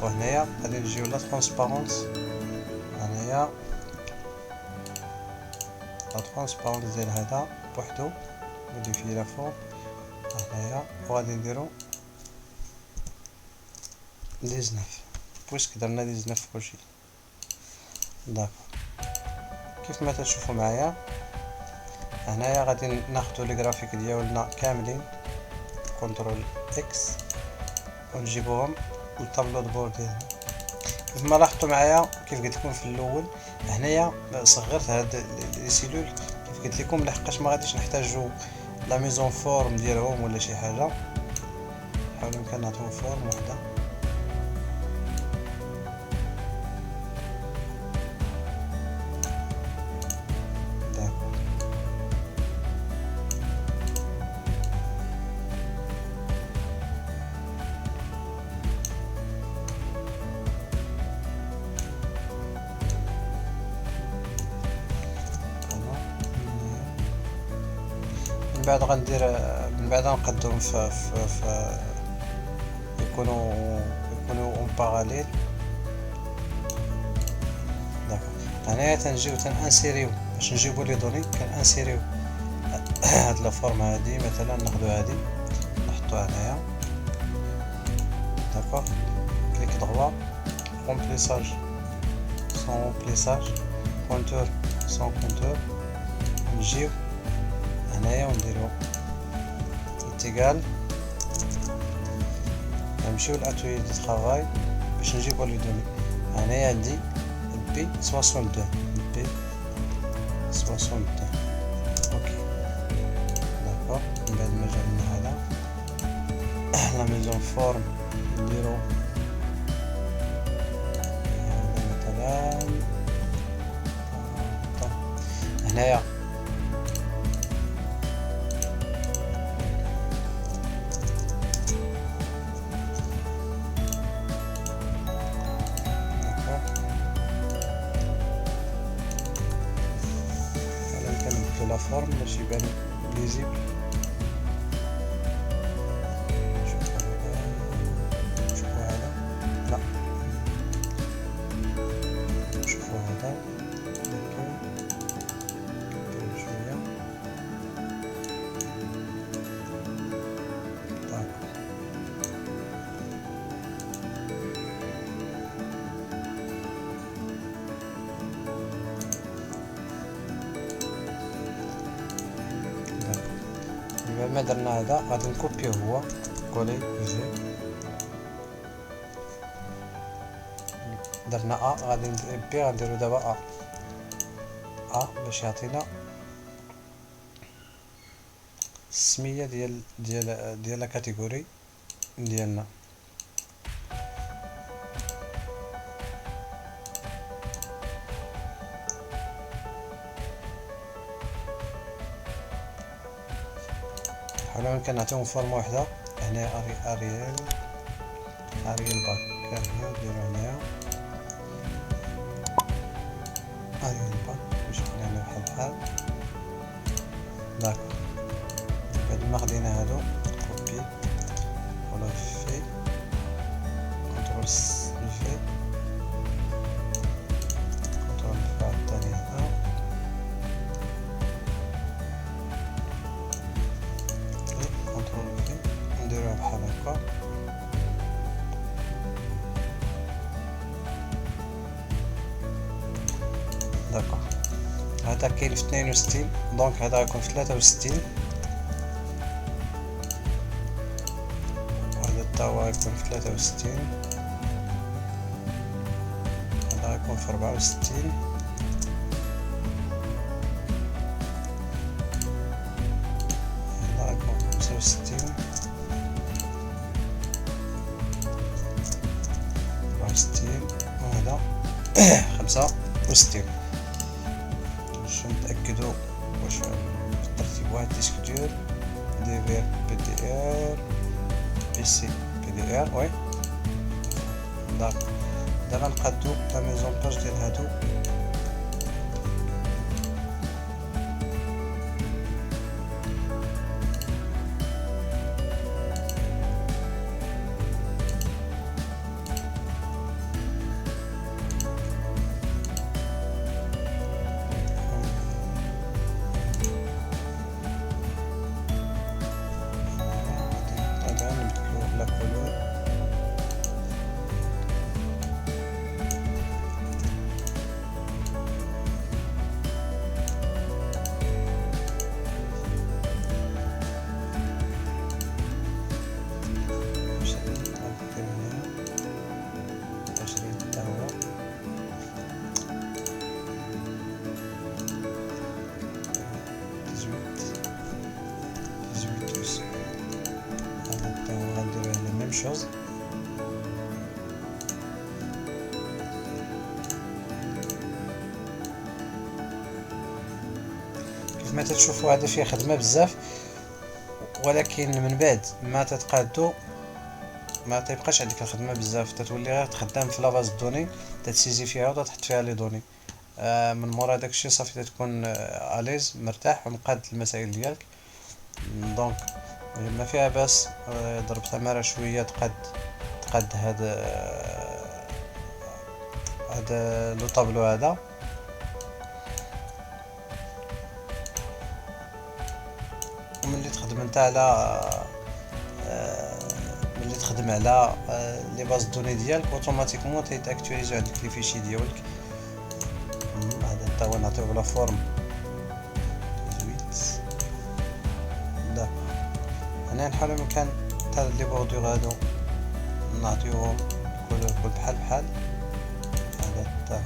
وهنايا غادي نجيو لا ترونسبارونس، هنايا لا ترونسبارونس ديال هذا بوحدو موديفي لا فورم هنايا، وغادي نديرو 19 بويسك درنا 19 كلشي داكور. كيف ما تشوفوا معايا هنايا غادي ناخدو لي جرافيك ديالنا كاملين كنترول اكس ونجيبوهم للطابلو دبور ديالنا. كيف ما لاحظتوا معايا كيف قلت لكم في الاول هنايا صغرت هاد لي سيلول كيف قلت لكم لحقاش ما غاديش نحتاجو لا ميزون فورم ديالهم ولا شي حاجه. نحاول يمكن نعطيهم فورم وحده من بعد غندير من بعد نقدهم في يكونوا اون باراليل داكوغ. هنايا تنجيو تنانسيريو باش نجيبو لي دوني كنانسيريو هاد لا فورم هادي مثلا ناخدو هادي نحطوها هنايا داكوغ كليك دغوا رومبليساج سون رومبليساج كونتور سون كونتور نجيو هنايا ونديرو انتقال نمشيو لاتويي دو طرافاي باش نجيبو لي دوني. هنايا عندي بي 62 بي 62 اوكي داكوغ. من بعد ما جا لنا هذا لا ميزون فورم نديرو مثلا هنايا لا فورم باش يبان ليزيبل. شوفوا هذا لا شوفوا هذا كبروا شويه بعد ما درنا هذا غادي نكوبيو هو كولي يجي درنا غادي بي غنديرو دابا باش يعطينا السميه ديال لا كاتيجوري ديالنا. حنا يمكن نعطيهم فورمه وحده هنا اريال باك نديرو هنايا اريال باك باش نخليها بحال بحال داكوغ. بعد ما خدينا هادو كوبي ولا في كنترول في هذا كاين في 62 دونك هذا غيكون في 63 وهذا تا هو غيكون في 63 هذا غيكون في 64 هذا غيكون في 65 64 وهذا 65 باش نتأكدو واش بالترتيب واحد ديسك دور بي دي ار بي سي بي دي ار وي داك دابا نقادو لا ميزون باج ديال هادو chose كيف ما تتشوفوا هذا فيه خدمه بزاف ولكن من بعد ما تتقادو ما تيبقاش عندك الخدمه بزاف تتولي غير تخدم في لاباز دوني تتسيزي فيها وتحط فيها لي دوني من مورا داكشي صافي تكون اليز مرتاح ومقاد المسائل ديالك دونك ما فيها باس ضرب تماره شويه تقاد هذا لو طابلو هذا وملي تخدم انت على ملي تخدم على لي باز دوني ديالك اوتوماتيكمون تيتاكتواليزو عندك لي فيشي ديالك هذا حتى هو نعطيوه لا فورم 18 داك هنا نحاول مكان تاع لي بوردور هادو نعطيوهم كل بحال بحال هذا حتى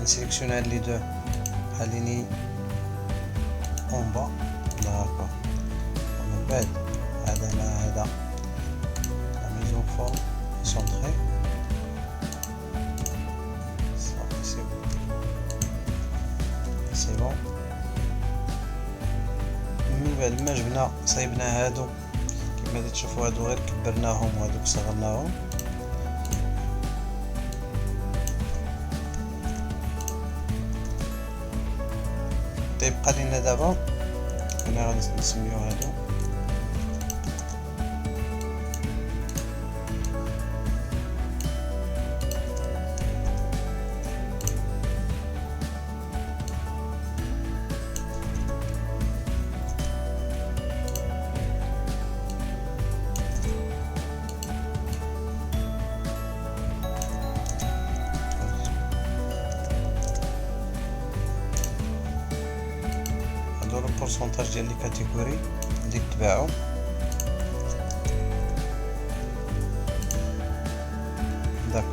نسيليكسيوني هاد لي دو خليني اون با داكور ومن بعد هذا مع هذا لا ميزون فورم سونطري صافي سي بون من بعد ما جبنا صايبنا هادو كما تشوفوا هادو غير كبرناهم وهادوك صغرناهم تيبقى لينا دابا هنا غادي نسميو هادو البورسونتاج ديال لي كاتيجوري اللي تباعو داك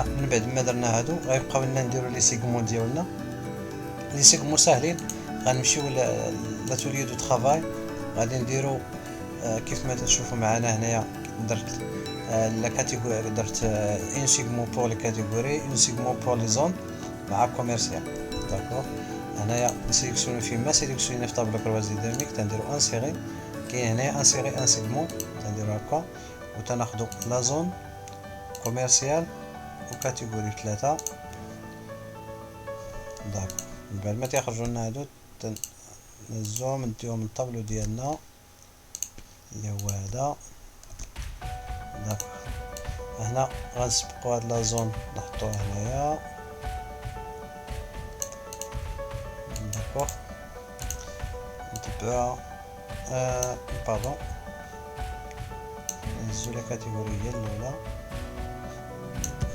من بعد ما درنا هادو غيبقاو لنا نديرو لي سيغمون ديالنا لي سيغمون ساهلين غنمشيو لاتوليي دو طرافاي غادي نديرو كيف ما تشوفوا معنا هنايا درت لا كاتيجوري درت ان سيغمون بور لي كاتيجوري ان سيغمون بور لي زون مع كوميرسيال داكور هنايا نسيليكسيوني فيما سيليكسيوني في طابلو كروازي ديناميك تنديرو انسيري كاين هنايا انسيري ان سيغمون تنديرو هكا و تناخدو لا زون كوميرسيال و كاتيجوري 3 داك من بعد ما تيخرجوا لنا هادو تنهزوهم نديوهم من الطابلو ديالنا اللي هو هذا داك هنا غنسبقو هاد لا زون نحطوها هنايا. داكوغ نتبعوها باردون نهزو لا كاتيجوري هي الاولى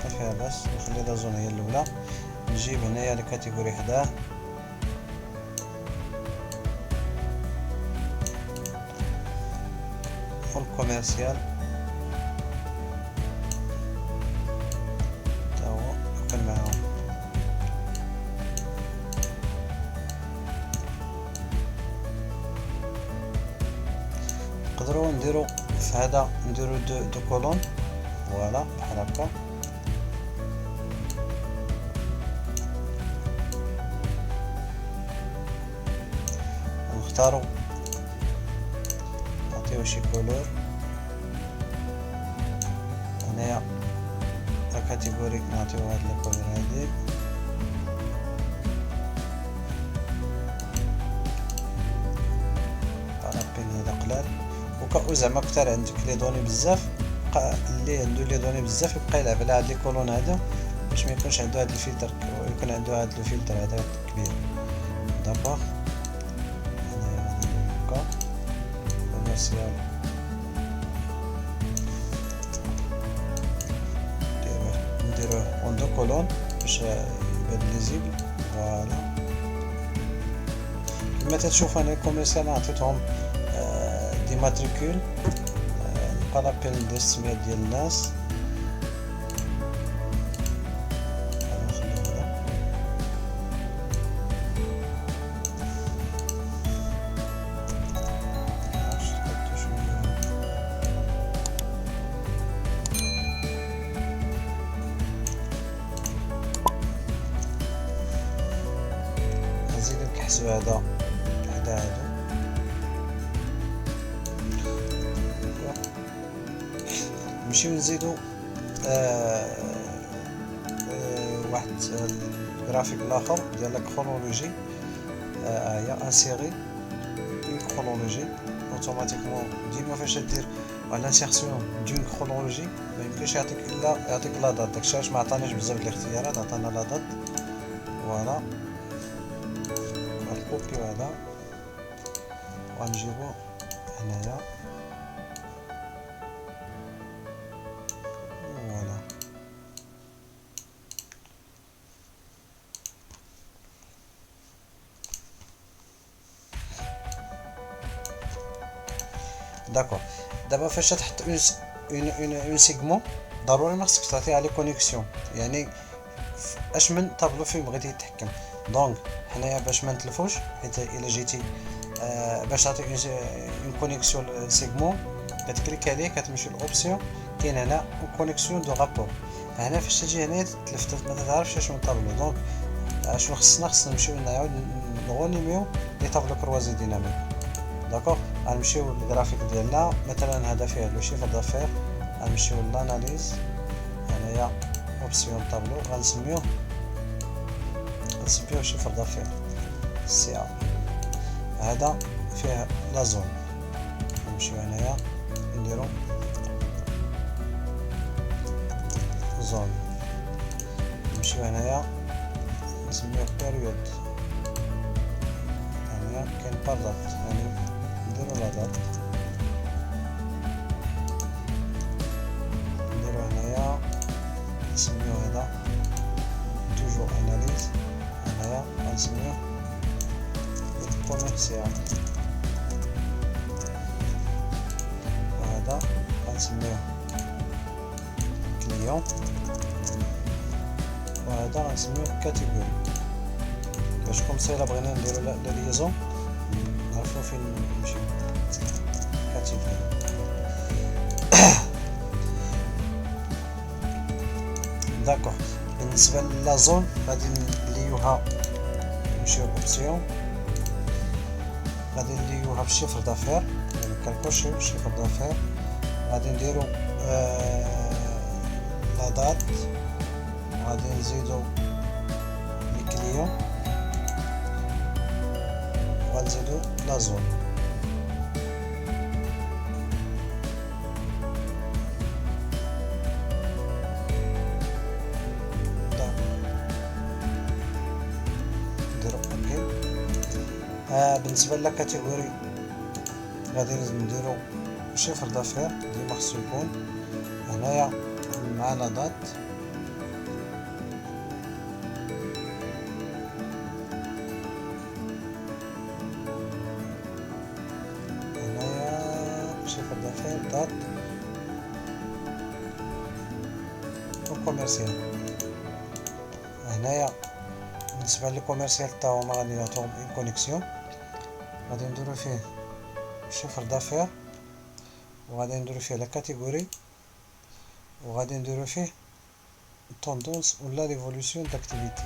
ما فيها باس، نخلي لا زون هي الاولى. نجيب هنايا لا كاتيجوري حداه والكوميرسيال تا هو يكون معاهم. نقدروا نديرو في هذا نديرو دو كولون فوالا بحال هكا. نختارو نعطيو شي كولور هنايا لا كاتيجوري نعطيو هاد لا كولور هادي بارابين هذا قلال. وكأو زعما كتر عندك لي دوني بزاف اللي عنده لي دوني بزاف يبقى يلعب على هاد لي كولون هادو باش ما يكونش عنده هاد الفلتر يكون عنده هاد الفلتر هذا كبير. دابا هنايا هكا كوميرسيال نديروه اون دو كولون باش يبان ليزيبل. فوالا كما تتشوف انا كوميرسيال عطيتهم دي ماتريكول نبقى لابيل ندير السميات ديال الناس. نزيد نكحسو هذا حدا هادو نمشيو نزيدو واحد الجرافيك الاخر ديال لا كرونولوجي. هي انسيري اون كرونولوجي اوتوماتيكمون ديما فاش دير لانسيرسيون دون كرونولوجي ما يمكنش يعطيك الا يعطيك لا دات. داكشي علاش ما عطاناش بزاف د الاختيارات عطانا لا دات. فوالا غنكوبيو هذا وغنجيبو هنايا. فوالا داكور. دابا فاش تحط اون سيغمون ضروري ما خصكش تعطيها لي كونيكسيون يعني اش من طابلو فين بغيتي تتحكم. دونك حنايا باش ما نتلفوش حيت الا جيتي باش تعطي اون كونيكسيون سيغمون كتكليك عليه كتمشي لوبسيون كاين هنا كونيكسيون دو رابور. هنا فاش تجي هنا تلفت ما تعرفش شنو طابلو. دونك شنو خصنا نمشيو نعاود نغونيميو لي طابلو كروازي ديناميك. داكوغ غنمشيو للجرافيك ديالنا مثلا هذا فيه لو شيفر دافير غنمشيو لاناليز هنايا اوبسيون طابلو غنسميوه شيفر دافير سي ا. هذا فيه لا زون نمشيو هنايا نديرو زون نمشيو هنايا نسميوه بيريود. هنايا كاين بار دات يعني نديرو لا دات نديرو هنايا نسميو هذا توجور اناليز. هنايا غنسميوه كوميرسيال وهذا غنسميوه كليون وهذا غنسميوه كاتيجوري باش كومسي الا بغينا نديرو لا ليزون نعرفو فين نمشيو. كاتيجوري داكوغ. بالنسبه لا زون غادي نليوها نمشيو اوبسيون غادي نليوها بالشيفر دافير يعني كالكوشيو شيفر دافير. غادي نديرو لا دات وغادي نزيدو لي كليون وغنزيدو لا زون. بالنسبة للكاتيجوري غادي نديرو شيفر دافير ديما خصو يكون هنايا معنا دات. هنايا شيفر دافير دات وكوميرسيال. هنايا بالنسبة للكوميرسيال تا هما غادي نعطيهم اون كونيكسيون، غادي نديرو فيه شيفر دافير وغادي نديرو فيه لا كاتيجوري وغادي نديرو فيه التوندونس ولا ليفولوسيون داكتيفيتي.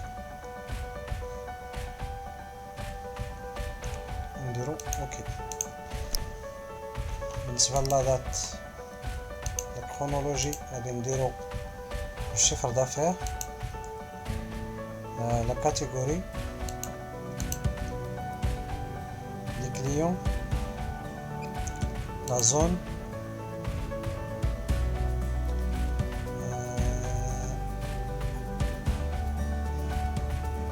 نديرو اوكي. بالنسبة لا دات لا كرونولوجي غادي نديرو الشيفر دافير لا كاتيجوري لي كليون لا زون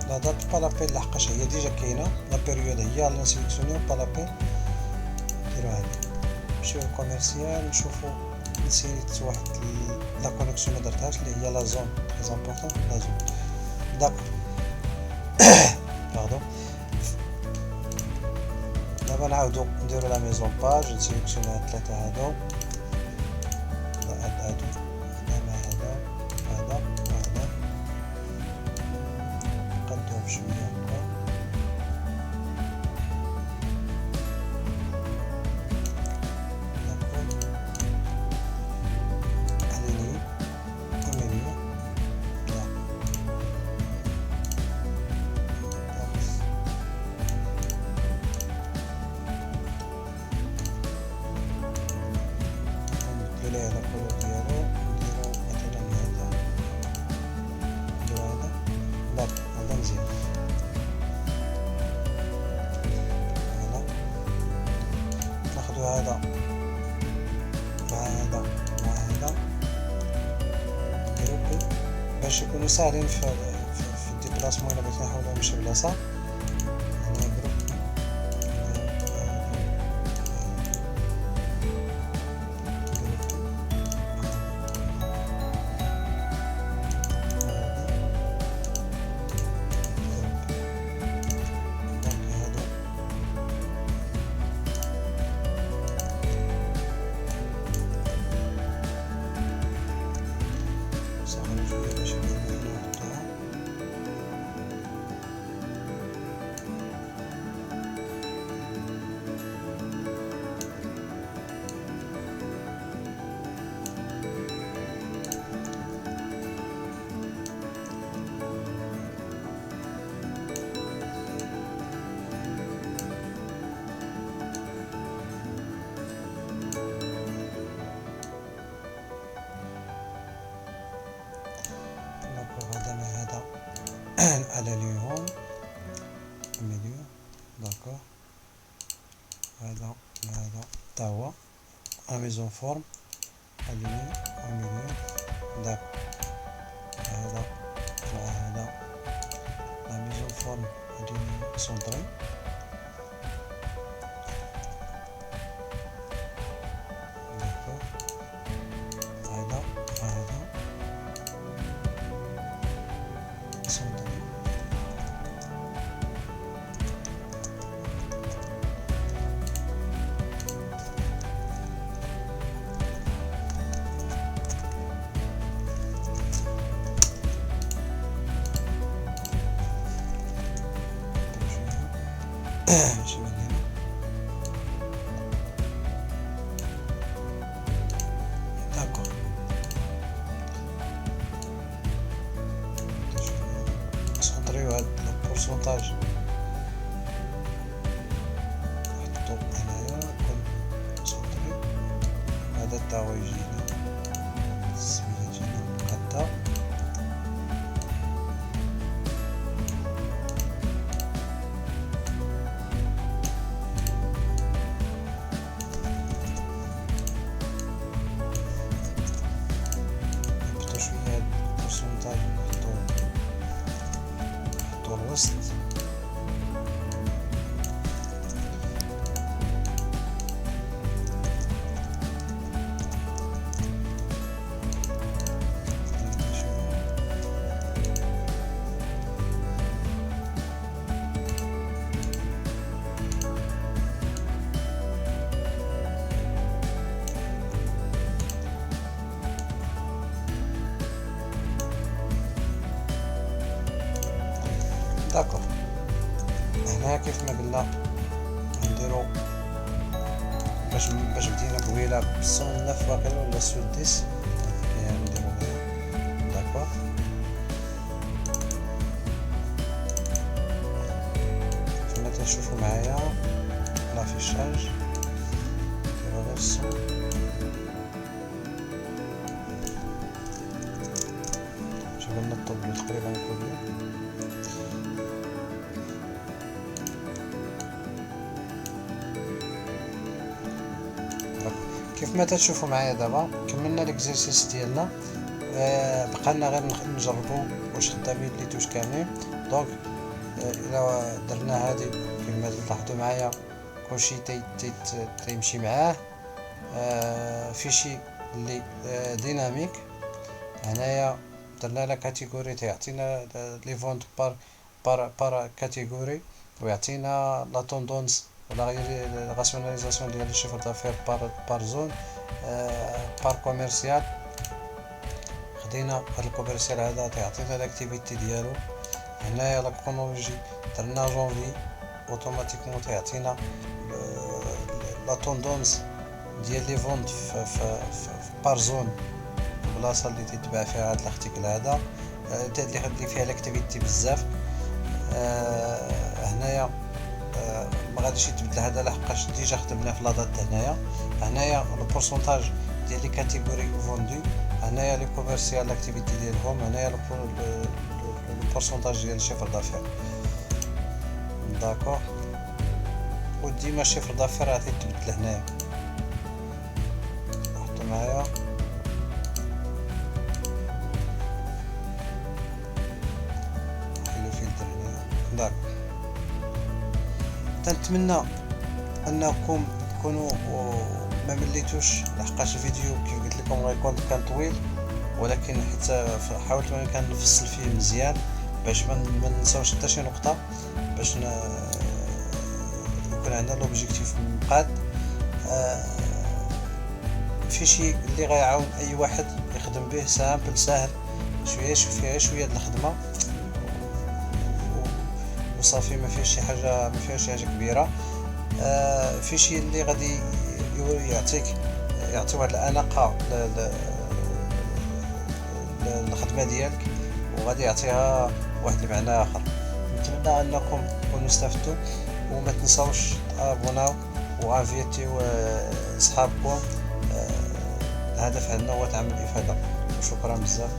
لا دات با لابيل لحقاش هي ديجا كاينه لا بيريود هي لا نسيليكسيونيو با لابيل. نديرو هادي نمشيو للكوميرسيال نشوفو نسيت واحد لا كونيكسيون ما درتهاش اللي هي لا زون تري امبورطون لا زون داكور. باردون. دابا نعاودو نديرو لا ميزون باج نسيليكسيوني هاد الثلاثه هادو هادو مع هذا وهذا وهذا نقدوهم شويه هكا. هذا مع هذا مع هذا جروبي باش يكونوا ساهلين في الديبلاسمون. الا بغيت نحاولو نمشي بلاصه هنا جروب على اليوم ميليو داكور. هذا هذا تا هو لا ميزون فورم اليمين وميليو داكور. هذا مع هذا لا ميزون فورم اليمين سونطري. داكور. هذا وهذا سونطري. D'accord. Centré le pourcentage. نحطو هنايا كون سونطري. هذا التاو يجينا السمية يجينا هكا. نحطو شوية البورسونتاج نحطو الوسط. داكوغ. هنا كيف ما قلنا نديرو باش بدينا قبيله بالصون 9 واقيلا ولا سود 10 يعني نديرو هنا. داكوغ. كما تشوفوا معايا لافيشاج نديرو غير الصون. جبنا الطبل تقريبا كله. كيف ما تشوفوا معايا دابا كملنا ليكزيرسيس ديالنا. بقالنا غير نجربوا واش خدامين لي توش كاملين. دونك الى درنا هذه كما تلاحظوا معايا كلشي تيمشي معاه. فيشي اللي ديناميك. هنايا درنا لا كاتيجوري تيعطينا لي فونت بار كاتيجوري ويعطينا لا توندونس ولا غير راسيوناليزاسيون ديال الشيفر دافير بار زون بار كوميرسيال. خدينا هاد الكوميرسيال هذا تيعطينا لاكتيفيتي ديالو. هنايا لا كرونولوجي درنا جونفي اوتوماتيكمون تيعطينا لا توندونس ديال لي فونت في بار زون البلاصه اللي تتباع فيها هاد الارتيكل هذا اللي فيها لاكتيفيتي بزاف. هنايا ما غاديش يتبدل هذا لحقاش ديجا خدمنا في لادات. هنايا البورسونتاج ديال لي كاتيجوري فوندو. هنايا لي كوميرسيال لاكتيفيتي ديالهم. هنايا البورسونتاج ديال الشيفر دافير. داكوغ. وديما الشيفر دافير غادي يتبدل هنايا. حطوا معايا داك. تنتمنى انكم تكونوا ما مليتوش لحقاش الفيديو كيف قلت لكم غيكون كان طويل، ولكن حتى حاولت ما كان نفصل فيه مزيان باش ما ننساوش حتى شي نقطه باش يكون عندنا لوبجيكتيف مقاد. في شي اللي غيعاون اي واحد يخدم به سامبل ساهل شويه فيها شويه د الخدمه وصافي ما فيهاش شي حاجه كبيره. في شي اللي غادي يعطي واحد الاناقه للخدمه ديالك وغادي يعطيها واحد المعنى اخر. نتمنى انكم تكونوا استفدتوا وما تنساوش تابوناو وانفيتيو اصحابكم. الهدف عندنا هو تعمل افاده. وشكرا بزاف.